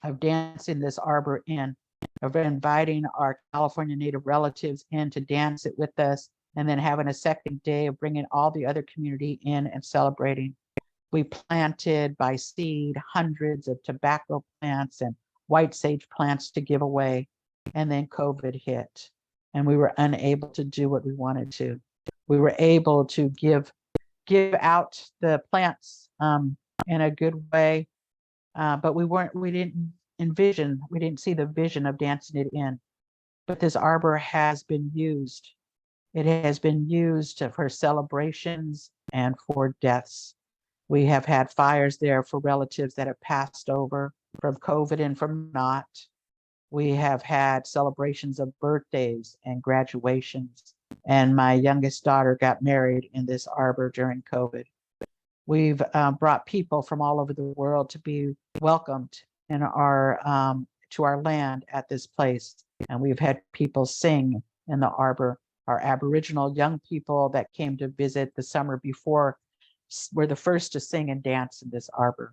of dancing this arbor in, of inviting our California Native relatives in to dance it with us, and then having a second day of bringing all the other community in and celebrating. We planted by seed hundreds of tobacco plants and white sage plants to give away, and then COVID hit, and we were unable to do what we wanted to. We were able to give out the plants in a good way, but we didn't see the vision of dancing it in. But this arbor has been used. It has been used for celebrations and for deaths. We have had fires there for relatives that have passed over from COVID and from not. We have had celebrations of birthdays and graduations. And my youngest daughter got married in this arbor during COVID. We've brought people from all over the world to be welcomed in our to our land at this place. And we've had people sing in the arbor. Our Aboriginal young people that came to visit the summer before were the first to sing and dance in this arbor.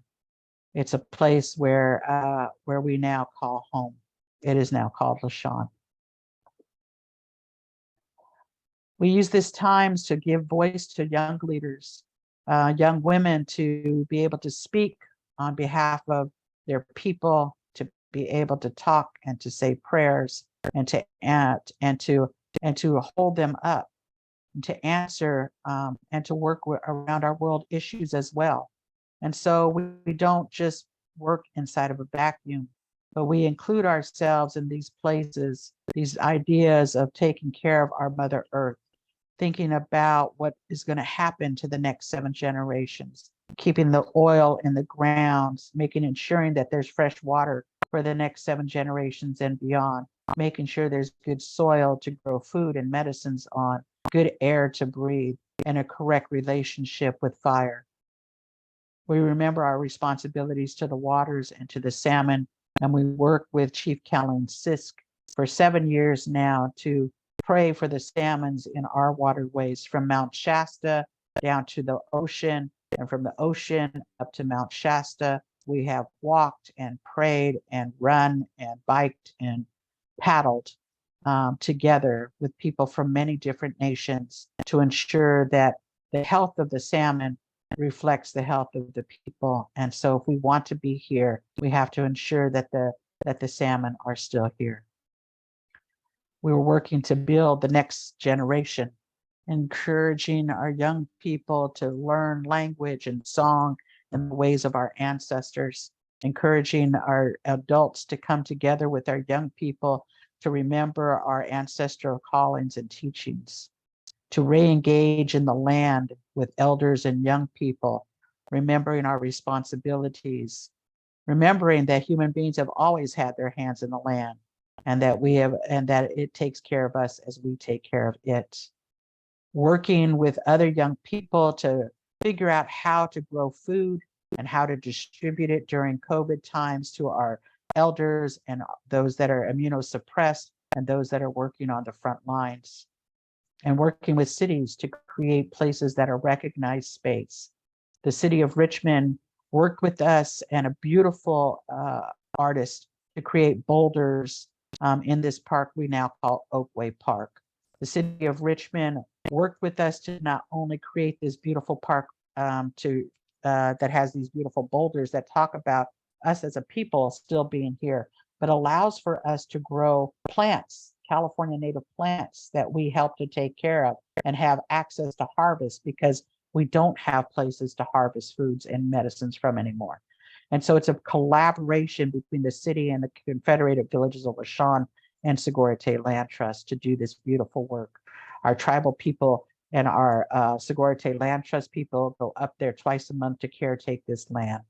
It's a place where we now call home. It is now called Lisjan. We use this time to give voice to young leaders, young women to be able to speak on behalf of their people, to be able to talk and to say prayers and to hold them up, and to answer and to work around our world issues as well. And so we don't just work inside of a vacuum, but we include ourselves in these places, these ideas of taking care of our Mother Earth, thinking about what is going to happen to the next 7 generations, keeping the oil in the grounds, ensuring that there's fresh water for the next 7 generations and beyond, making sure there's good soil to grow food and medicines on, good air to breathe, and a correct relationship with fire. We remember our responsibilities to the waters and to the salmon, and we work with Chief Calhoun Sisk for 7 years now to pray for the salmons in our waterways from Mount Shasta down to the ocean, and from the ocean up to Mount Shasta. We have walked and prayed and run and biked and paddled together with people from many different nations to ensure that the health of the salmon reflects the health of the people. And so if we want to be here, we have to ensure that the salmon are still here. We were working to build the next generation, encouraging our young people to learn language and song and the ways of our ancestors, encouraging our adults to come together with our young people to remember our ancestral callings and teachings, to re-engage in the land with elders and young people, remembering our responsibilities, remembering that human beings have always had their hands in the land, and that it takes care of us as we take care of it. Working with other young people to figure out how to grow food and how to distribute it during COVID times to our elders and those that are immunosuppressed and those that are working on the front lines. And working with cities to create places that are recognized space. The city of Richmond worked with us and a beautiful artist to create boulders in this park we now call Oakway Park. The city of Richmond worked with us to not only create this beautiful park that has these beautiful boulders that talk about us as a people still being here, but allows for us to grow plants, California native plants that we help to take care of and have access to harvest because we don't have places to harvest foods and medicines from anymore. And so it's a collaboration between the city and the Confederated Villages of Lisjan and Segorite Land Trust to do this beautiful work. Our tribal people and our Segorite Land Trust people go up there twice a month to caretake this land.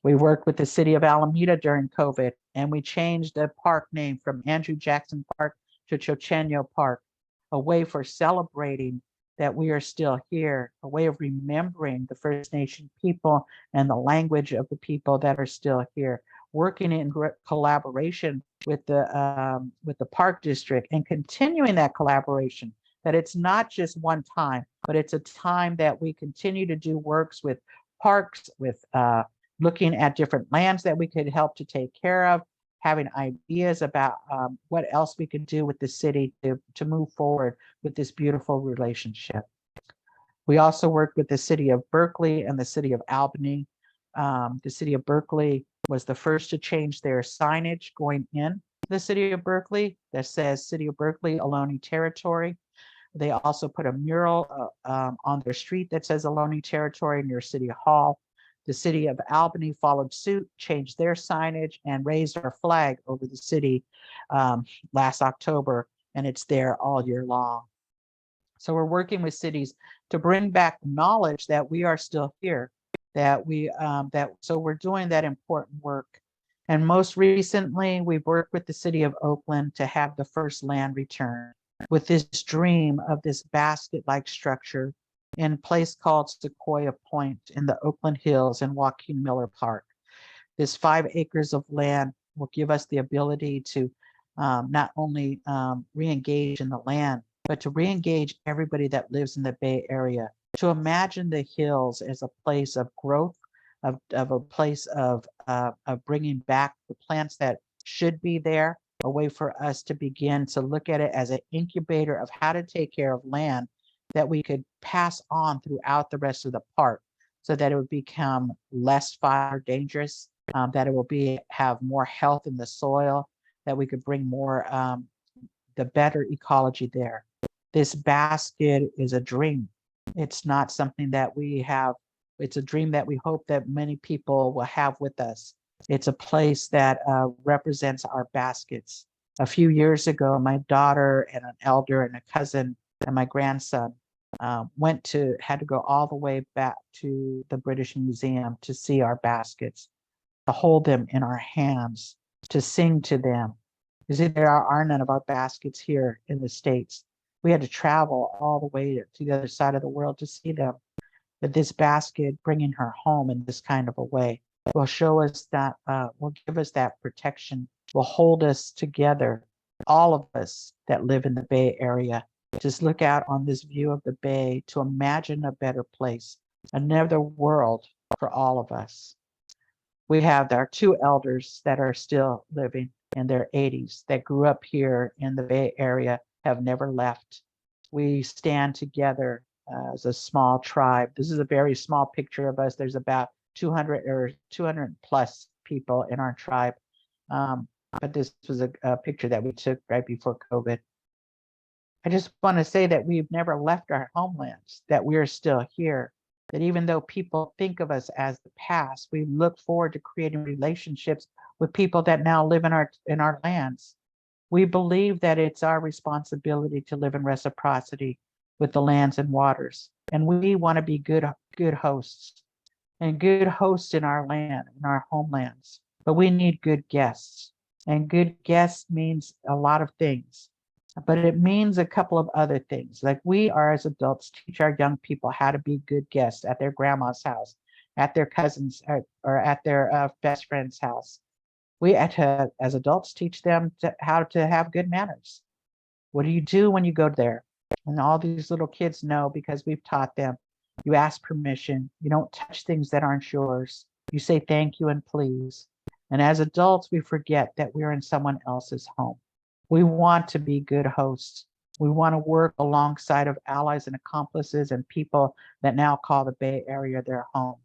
We worked with the City of Alameda during COVID, and we changed the park name from Andrew Jackson Park to Chochenyo Park, a way for celebrating that we are still here, a way of remembering the First Nation people and the language of the people that are still here, working in collaboration with the Park District and continuing that collaboration, that it's not just one time, but it's a time that we continue to do works with parks, with looking at different lands that we could help to take care of, having ideas about what else we could do with the city to move forward with this beautiful relationship. We also worked with the city of Berkeley and the city of Albany. The city of Berkeley was the first to change their signage going in the city of Berkeley that says City of Berkeley, Ohlone Territory. They also put a mural on their street that says Ohlone Territory near City Hall. The city of Albany followed suit, changed their signage, and raised our flag over the city last October, and it's there all year long. So we're working with cities to bring back knowledge that we are still here, so we're doing that important work. And most recently, we've worked with the City of Oakland to have the first land return with this dream of this basket-like structure in a place called Sequoia Point in the Oakland Hills in Joaquin Miller Park. This 5 acres of land will give us the ability to not only re-engage in the land, but to re-engage everybody that lives in the Bay Area, to imagine the hills as a place of growth, of a place of bringing back the plants that should be there, a way for us to begin to look at it as an incubator of how to take care of land that we could pass on throughout the rest of the park so that it would become less fire dangerous, that it will have more health in the soil, that we could bring more the better ecology there. This basket is a dream. It's not something that we have. It's a dream that we hope that many people will have with us. It's a place that represents our baskets. A few years ago, my daughter and an elder and a cousin and my grandson had to go all the way back to the British Museum to see our baskets, to hold them in our hands, to sing to them. You see, there are none of our baskets here in the States. We had to travel all the way to the other side of the world to see them. But this basket, bringing her home in this kind of a way, will show us that, will give us that protection, will hold us together, all of us that live in the Bay Area. Just look out on this view of the Bay to imagine a better place, another world for all of us. We have our 2 elders that are still living in their 80s that grew up here in the Bay Area, have never left. We stand together as a small tribe. This is a very small picture of us. There's about 200 or 200 plus people in our tribe. But this was a picture that we took right before COVID. I just want to say that we've never left our homelands, that we're still here, that even though people think of us as the past, we look forward to creating relationships with people that now live in our lands. We believe that it's our responsibility to live in reciprocity with the lands and waters. And we want to be good hosts and good hosts in our land, in our homelands. But we need good guests. And good guests means a lot of things. But it means a couple of other things. Like we are as adults teach our young people how to be good guests at their grandma's house, at their cousin's or at their best friend's house. We as adults teach them how to have good manners. What do you do when you go there? And all these little kids know because we've taught them. You ask permission. You don't touch things that aren't yours. You say thank you and please. And as adults, we forget that we're in someone else's home. We want to be good hosts. We want to work alongside of allies and accomplices and people that now call the Bay Area their home.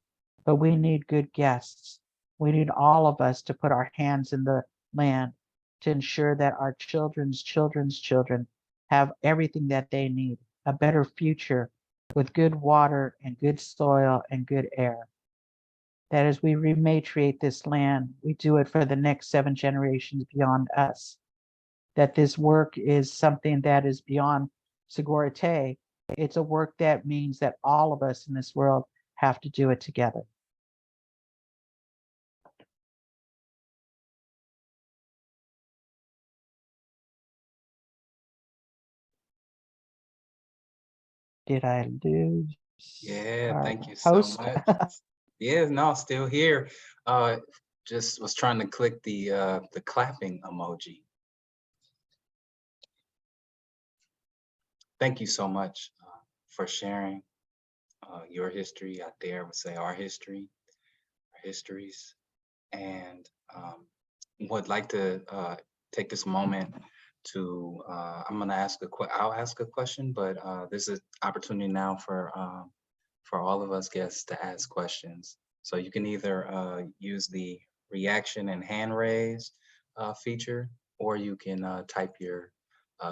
But we need good guests. We need all of us to put our hands in the land to ensure that our children's children's children have everything that they need, a better future with good water and good soil and good air. That as we rematriate this land, we do it for the next 7 generations beyond us. That this work is something that is beyond Segurite. It's a work that means that all of us in this world have to do it together. Did I lose? Yeah, our thank you so host? much. Yeah, no, still here. Just was trying to click the clapping emoji. Thank you so much for sharing your history. I dare would say our history, our histories, and would like to take this moment to. I'm gonna ask I'll ask a question, but this is opportunity now for all of us guests to ask questions. So you can either use the reaction and hand raise feature, or you can type your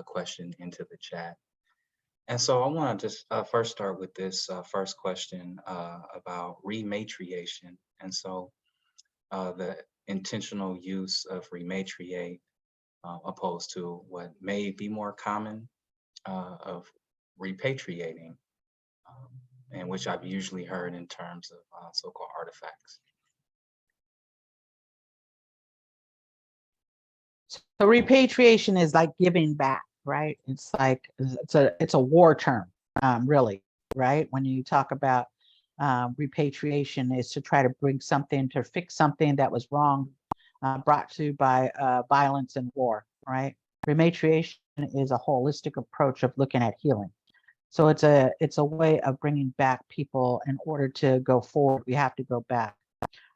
question into the chat. And so I want to just first start with this first question about rematriation. And so the intentional use of rematriate opposed to what may be more common of repatriating, um, and which I've usually heard in terms of so-called artifacts. So repatriation is like giving back, right? It's like it's a war term, really, right? When you talk about repatriation, is to try to bring something to fix something that was wrong, brought to by violence and war, right? Rematriation is a holistic approach of looking at healing. So it's a way of bringing back people. In order to go forward, we have to go back.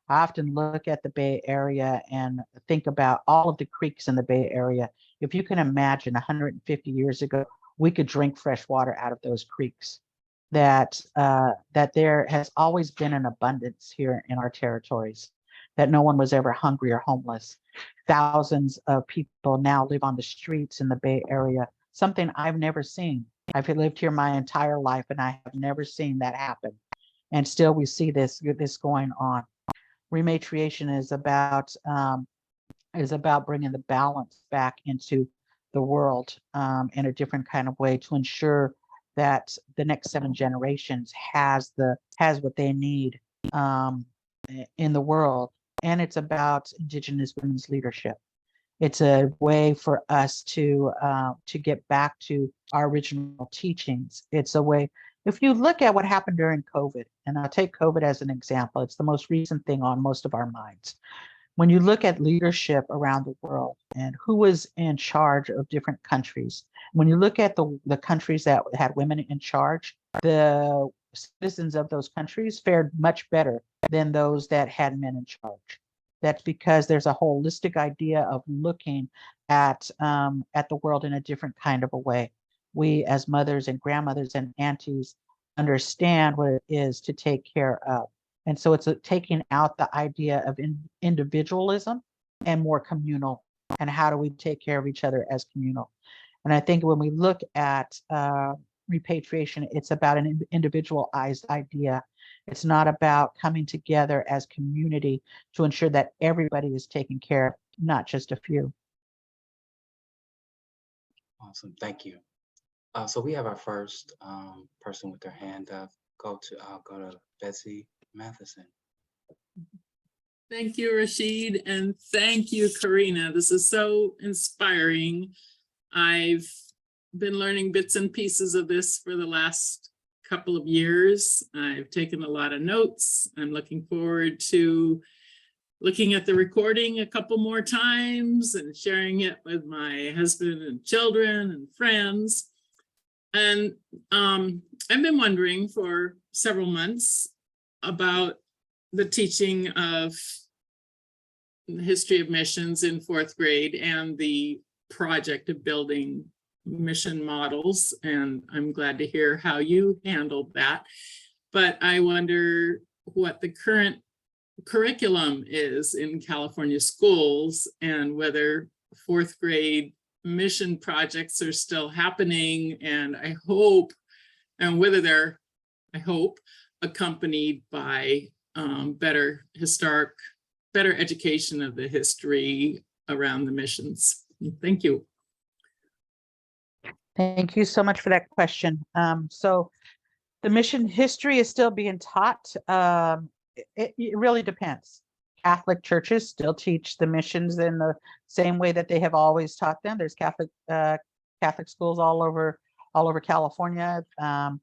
I often look at the Bay Area and think about all of the creeks in the Bay Area. If you can imagine 150 years ago, we could drink fresh water out of those creeks. That there has always been an abundance here in our territories, that no one was ever hungry or homeless. Thousands of people now live on the streets in the Bay Area, something I've never seen. I've lived here my entire life and I have never seen that happen. And still we see this going on. Rematriation is about bringing the balance back into the world, in a different kind of way, to ensure that the next 7 generations has what they need, in the world. And it's about Indigenous women's leadership. It's a way for us to get back to our original teachings. It's a way. If you look at what happened during COVID, and I'll take COVID as an example, it's the most recent thing on most of our minds. When you look at leadership around the world and who was in charge of different countries, when you look at the countries that had women in charge, the citizens of those countries fared much better than those that had men in charge. That's because there's a holistic idea of looking at the world in a different kind of a way. We, as mothers and grandmothers and aunties, understand what it is to take care of. And so it's taking out the idea of individualism and more communal. And how do we take care of each other as communal? And I think when we look at repatriation, it's about an individualized idea. It's not about coming together as community to ensure that everybody is taken care of, not just a few. Awesome, thank you. So we have our first person with their hand up. I'll go to Betsy Matheson. Thank you, Rashid, and thank you, Corrina. This is so inspiring. I've been learning bits and pieces of this for the last couple of years. I've taken a lot of notes. I'm looking forward to looking at the recording a couple more times and sharing it with my husband and children and friends. And I've been wondering for several months about the teaching of the history of missions in 4th grade and the project of building mission models. And I'm glad to hear how you handled that. But I wonder what the current curriculum is in California schools and whether 4th grade mission projects are still happening. And I hope, and whether they're, I hope, accompanied by better education of the history around the missions. Thank you. Thank you so much for that question. So the mission history is still being taught. It really depends. Catholic churches still teach the missions in the same way that they have always taught them. There's Catholic schools all over California. And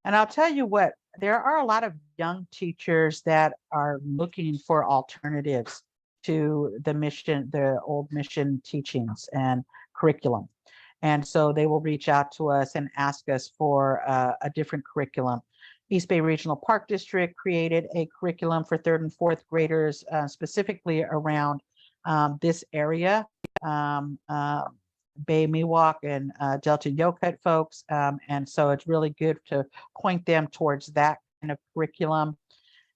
I'll tell you what, there are a lot of young teachers that are looking for alternatives to the old mission teachings and curriculum. And so they will reach out to us and ask us for a different curriculum. East Bay Regional Park District created a curriculum for 3rd and 4th graders, specifically around this area, Bay Miwok and Delta Yokuts folks. And so it's really good to point them towards that kind of curriculum.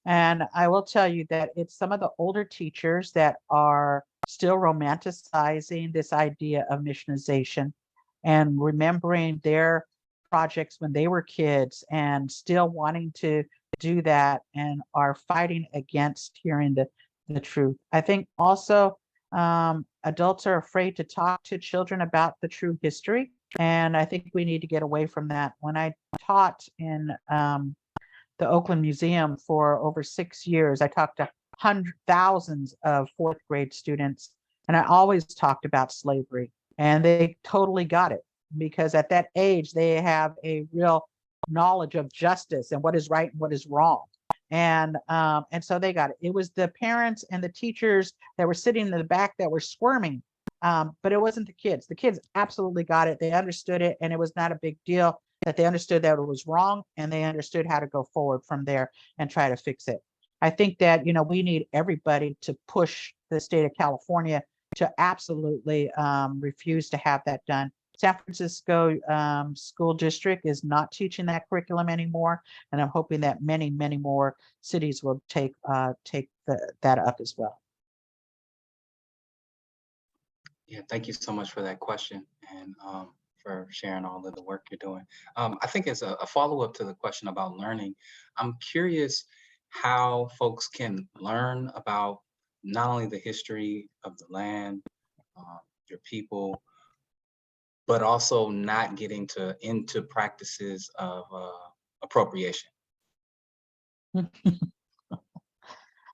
And I will tell you that it's some of the older teachers that are still romanticizing this idea of missionization and remembering their projects when they were kids and still wanting to do that and are fighting against hearing the truth. I think also adults are afraid to talk to children about the true history. And I think we need to get away from that. When I taught in the Ohlone Museum for over 6 years, I talked to thousands of 4th grade students. And I always talked about slavery, and they totally got it, because at that age, they have a real knowledge of justice and what is right and what is wrong. And so they got it. It was the parents and the teachers that were sitting in the back that were squirming, but it wasn't the kids. The kids absolutely got it. They understood it, and it was not a big deal that they understood that it was wrong, and they understood how to go forward from there and try to fix it. I think that, we need everybody to push the state of California to absolutely refuse to have that done. San Francisco school district is not teaching that curriculum anymore, and I'm hoping that many, many more cities will take that up as well. Yeah, thank you so much for that question, and for sharing all of the work you're doing. I think as a follow-up to the question about learning, I'm curious how folks can learn about not only the history of the land, your people, but also not getting into practices of appropriation.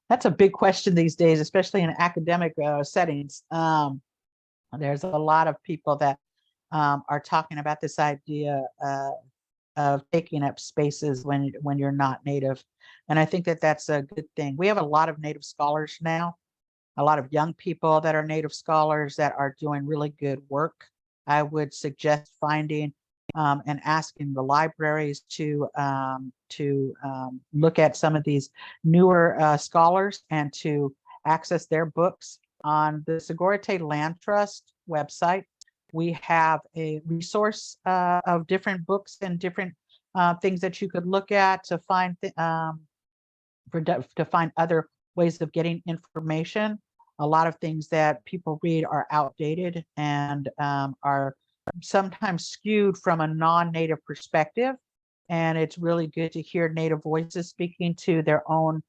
That's a big question these days, especially in academic settings. There's a lot of people that are talking about this idea of taking up spaces when you're not Native. And I think that that's a good thing. We have a lot of Native scholars now, a lot of young people that are Native scholars that are doing really good work. I would suggest finding and asking the libraries to look at some of these newer scholars and to access their books. On the Segorite Land Trust website, we have a resource of different books and different things that you could look at to find to find other ways of getting information. A lot of things that people read are outdated and are sometimes skewed from a non-Native perspective. And it's really good to hear Native voices speaking to their own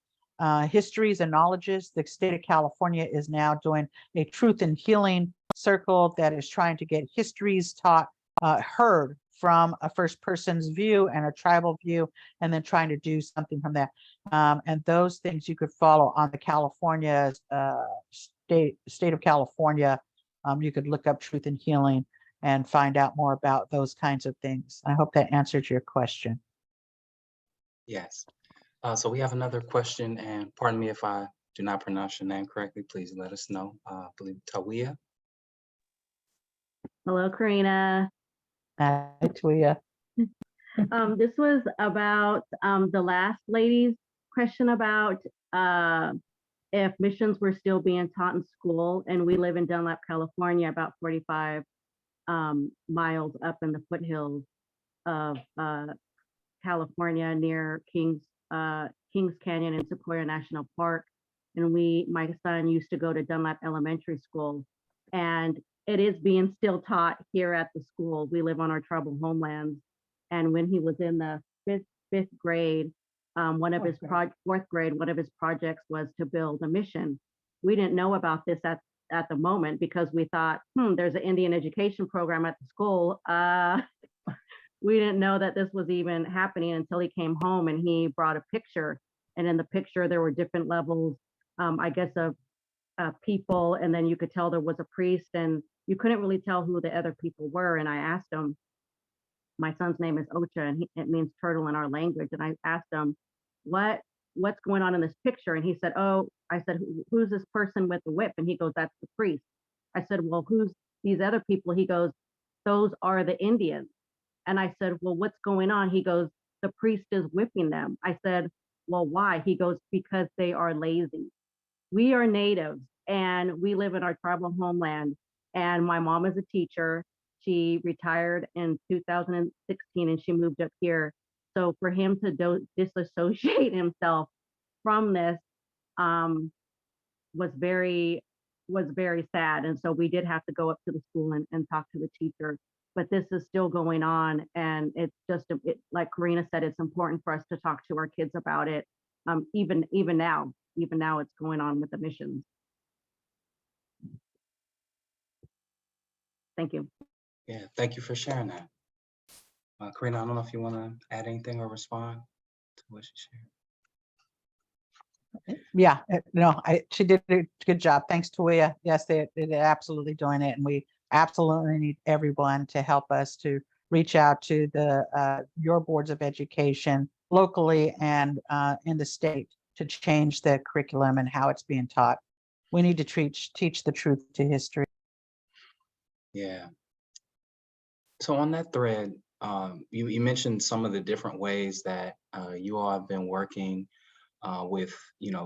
histories and knowledges. The state of California is now doing a truth and healing circle that is trying to get histories taught, heard from a first person's view and a tribal view, and then trying to do something from that. And those things you could follow on the California state of California. You could look up truth and healing and find out more about those kinds of things. I hope that answered your question. Yes. So we have another question, and pardon me if I do not pronounce your name correctly. Please let us know. I believe Tawia. Hello, Corrina. Hi, Tuya. This was about the last lady's question about if missions were still being taught in school, and we live in Dunlap, California, about 45 miles up in the foothills of California near Kings Canyon and Sequoia National Park. And my son used to go to Dunlap Elementary School, and it is being still taught here at the school. We live on our tribal homelands. And when he was in the fifth grade, fourth grade, one of his projects was to build a mission. We didn't know about this at the moment because we thought, there's an Indian education program at the school. We didn't know that this was even happening until he came home and he brought a picture. And in the picture, there were different levels, I guess, of people. And then you could tell there was a priest, and you couldn't really tell who the other people were. And I asked him, my son's name is Ocha, and it means turtle in our language. And I asked him, what's going on in this picture? And he said, I said, who's this person with the whip? And he goes, that's the priest. I said, well, who's these other people? He goes, those are the Indians. And I said, well, what's going on? He goes, the priest is whipping them. I said, well, why? He goes, because they are lazy. We are natives and we live in our tribal homeland. And my mom is a teacher. She retired in 2016 and she moved up here. So for him to disassociate himself from this was very sad. And so we did have to go up to the school and talk to the teacher. But this is still going on, and it's just like Corrina said, it's important for us to talk to our kids about it. Even now it's going on with the missions. Thank you. Yeah, thank you for sharing that. Corrina, I don't know if you want to add anything or respond to what she shared. Yeah, no, she did a good job. Thanks, Toya. Yes, they're absolutely doing it. And we absolutely need everyone to help us to reach out to your boards of education locally and in the state to change the curriculum and how it's being taught. We need to teach the truth to history. Yeah. So on that thread, you mentioned some of the different ways that you all have been working with,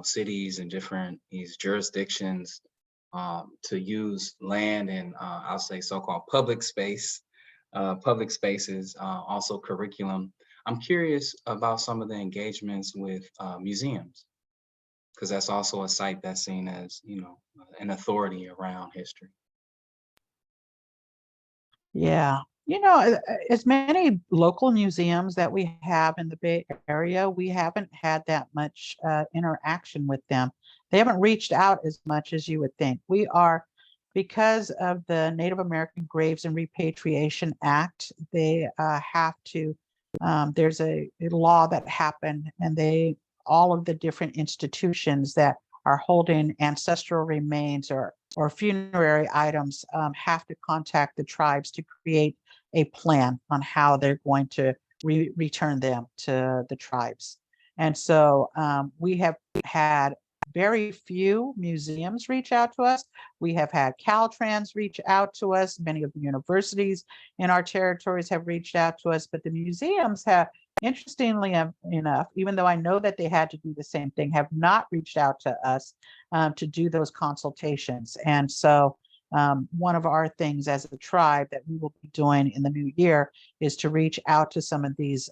cities and different these jurisdictions to use land and I'll say so-called public spaces, also curriculum. I'm curious about some of the engagements with museums, because that's also a site that's seen as, an authority around history. Yeah. As many local museums that we have in the Bay Area, we haven't had that much interaction with them. They haven't reached out as much as you would think. Because of the Native American Graves and Repatriation Act, they have to, there's a law that happened, and all of the different institutions that are holding ancestral remains or funerary items have to contact the tribes to create a plan on how they're going to return them to the tribes. And so we have had very few museums reach out to us. We have had Caltrans reach out to us. Many of the universities in our territories have reached out to us, but the museums have, interestingly enough, even though I know that they had to do the same thing, have not reached out to us to do those consultations. And so one of our things as a tribe that we will be doing in the new year is to reach out to some of these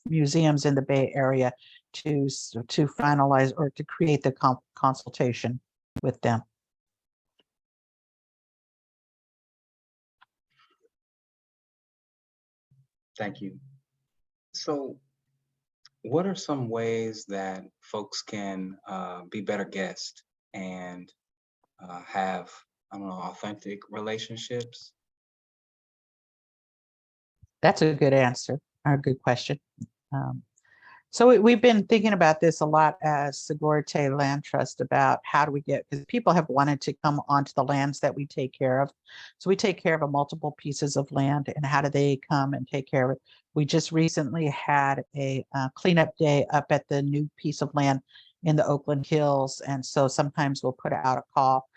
museums in the Bay Area to finalize or to create the consultation with them. Thank you. So what are some ways that folks can be better guests and have, I don't know, authentic relationships? That's a good answer, or a good question. So we've been thinking about this a lot as Segurite Land Trust about how do we get, because people have wanted to come onto the lands that we take care of. So we take care of multiple pieces of land, and how do they come and take care of it? We just recently had a cleanup day up at the new piece of land in the Oakland Hills. And so sometimes we'll put out a call.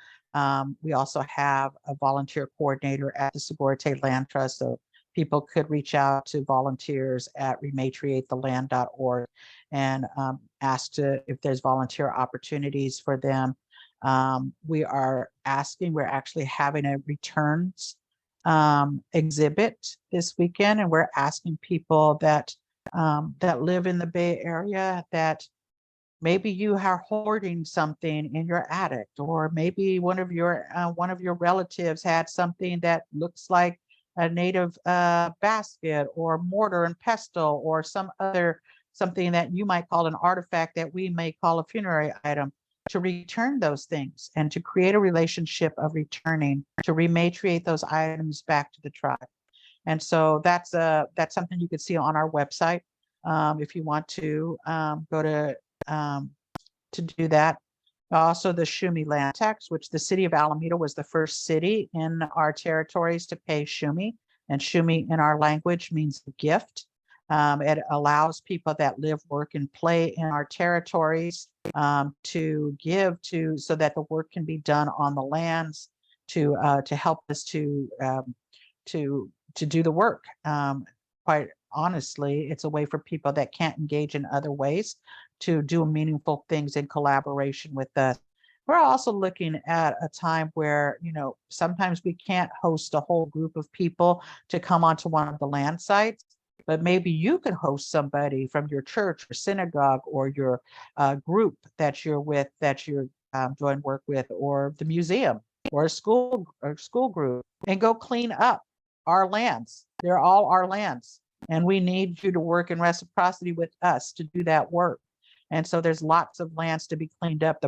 We also have a volunteer coordinator at the Segurite Land Trust. So people could reach out to volunteers at rematriatetheland.org and ask if there's volunteer opportunities for them. We're actually having a returns exhibit this weekend, and we're asking people that live in the Bay Area that maybe you are hoarding something in your attic, or maybe one of your relatives had something that looks like a native basket or mortar and pestle or something that you might call an artifact that we may call a funerary item, to return those things and to create a relationship of returning, to rematriate those items back to the tribe. And so that's something you could see on our website if you want to go to do that. Also, the Shumi land tax, which the City of Alameda was the first city in our territories to pay Shumi. And Shumi in our language means gift. It allows people that live, work, and play in our territories to give so that the work can be done on the lands to help us to do the work. Quite honestly, it's a way for people that can't engage in other ways to do meaningful things in collaboration with us. We're also looking at a time where, sometimes we can't host a whole group of people to come onto one of the land sites, but maybe you can host somebody from your church or synagogue or your group that you're with, that you're doing work with, or the museum or a school group, and go clean up our lands. They're all our lands, and we need you to work in reciprocity with us to do that work. And so there's lots of lands to be cleaned up.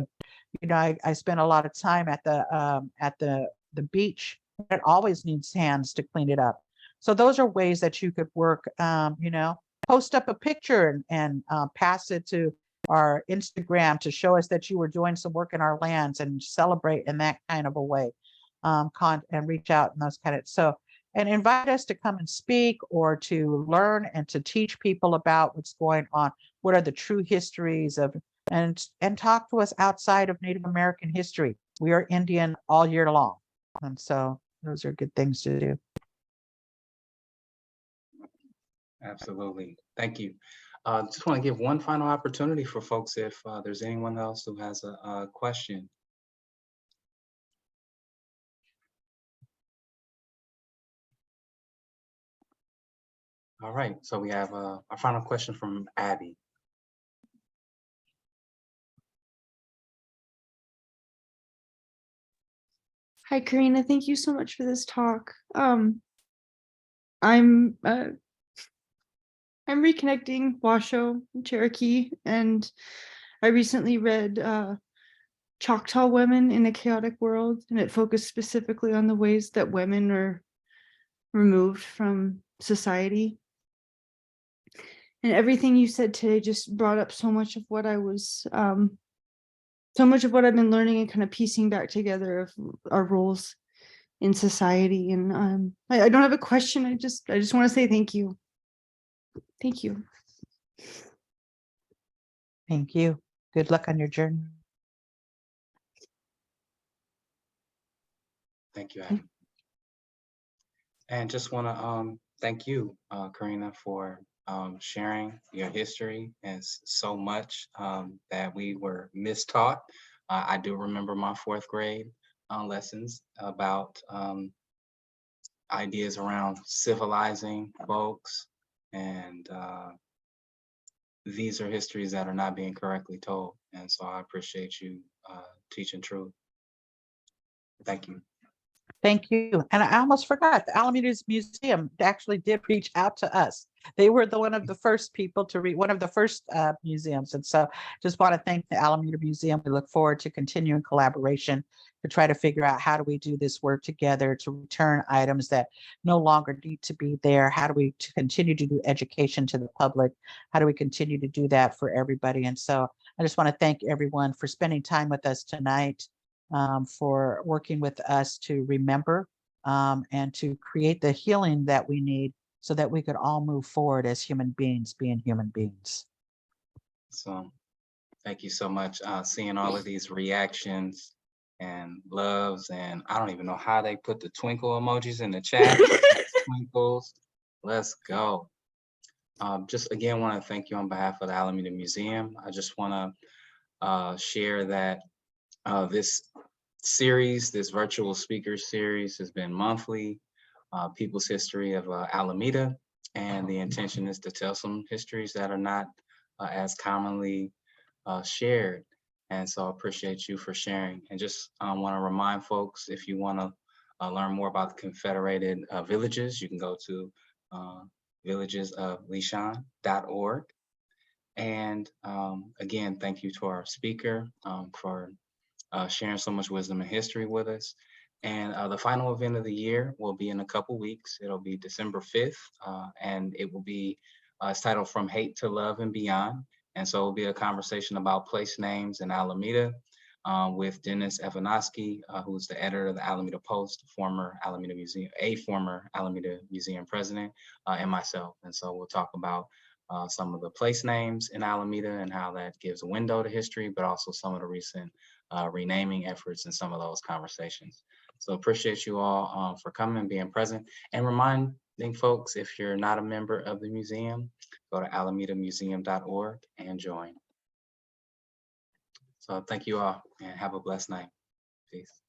I spent a lot of time at the beach. It always needs hands to clean it up. So those are ways that you could work. Post up a picture and pass it to our Instagram to show us that you were doing some work in our lands and celebrate in that kind of a way, and reach out and those kind of, so, and invite us to come and speak or to learn and to teach people about what's going on. What are the true histories of, and talk to us outside of Native American history. We are Indian all year long. And so those are good things to do. Absolutely. Thank you. Just want to give one final opportunity for folks if there's anyone else who has a question. All right, so we have our final question from Abby. Hi, Corrina. Thank you so much for this talk. I'm reconnecting Washoe and Cherokee, and I recently read Choctaw Women in a Chaotic World, and it focused specifically on the ways that women are removed from society. And everything you said today just brought up so much of what I was, so much of what I've been learning and kind of piecing back together of our roles in society. And I don't have a question. I just want to say thank you. Thank you. Thank you. Good luck on your journey. Thank you, Abby. And just want to thank you, Corrina, for sharing your history. It's so much that we were mistaught. I do remember my 4th grade lessons about ideas around civilizing folks, and these are histories that are not being correctly told. And so I appreciate you teaching truth. Thank you. Thank you. And I almost forgot, the Alameda Museum actually did reach out to us. They were one of the first people to read, one of the first museums. And so just want to thank the Alameda Museum. We look forward to continuing collaboration to try to figure out how do we do this work together to return items that no longer need to be there. How do we continue to do education to the public? How do we continue to do that for everybody? And so I just want to thank everyone for spending time with us tonight. For working with us to remember and to create the healing that we need so that we could all move forward as human beings, being human beings. So thank you so much. Seeing all of these reactions and loves, and I don't even know how they put the twinkle emojis in the chat. Twinkles, let's go. Just again, want to thank you on behalf of the Alameda Museum. I just want to share that this series, this virtual speaker series, has been monthly, People's History of Alameda, and the intention is to tell some histories that are not as commonly shared. And so I appreciate you for sharing. And just want to remind folks, if you want to learn more about the Confederated villages, you can go to villagesoflisjan.org. And again, thank you to our speaker for sharing so much wisdom and history with us. And the final event of the year will be in a couple weeks. It'll be December 5th, and it will be it's titled From Hate to Love and Beyond. And so it'll be a conversation about place names in Alameda with Dennis Evanosky, who's the editor of the Alameda Post, former Alameda Museum president, and myself. And so we'll talk about some of the place names in Alameda and how that gives a window to history, but also some of the recent renaming efforts and some of those conversations. So appreciate you all for coming and being present, and reminding folks, if you're not a member of the museum, go to alamedamuseum.org and join. So thank you all and have a blessed night. Peace.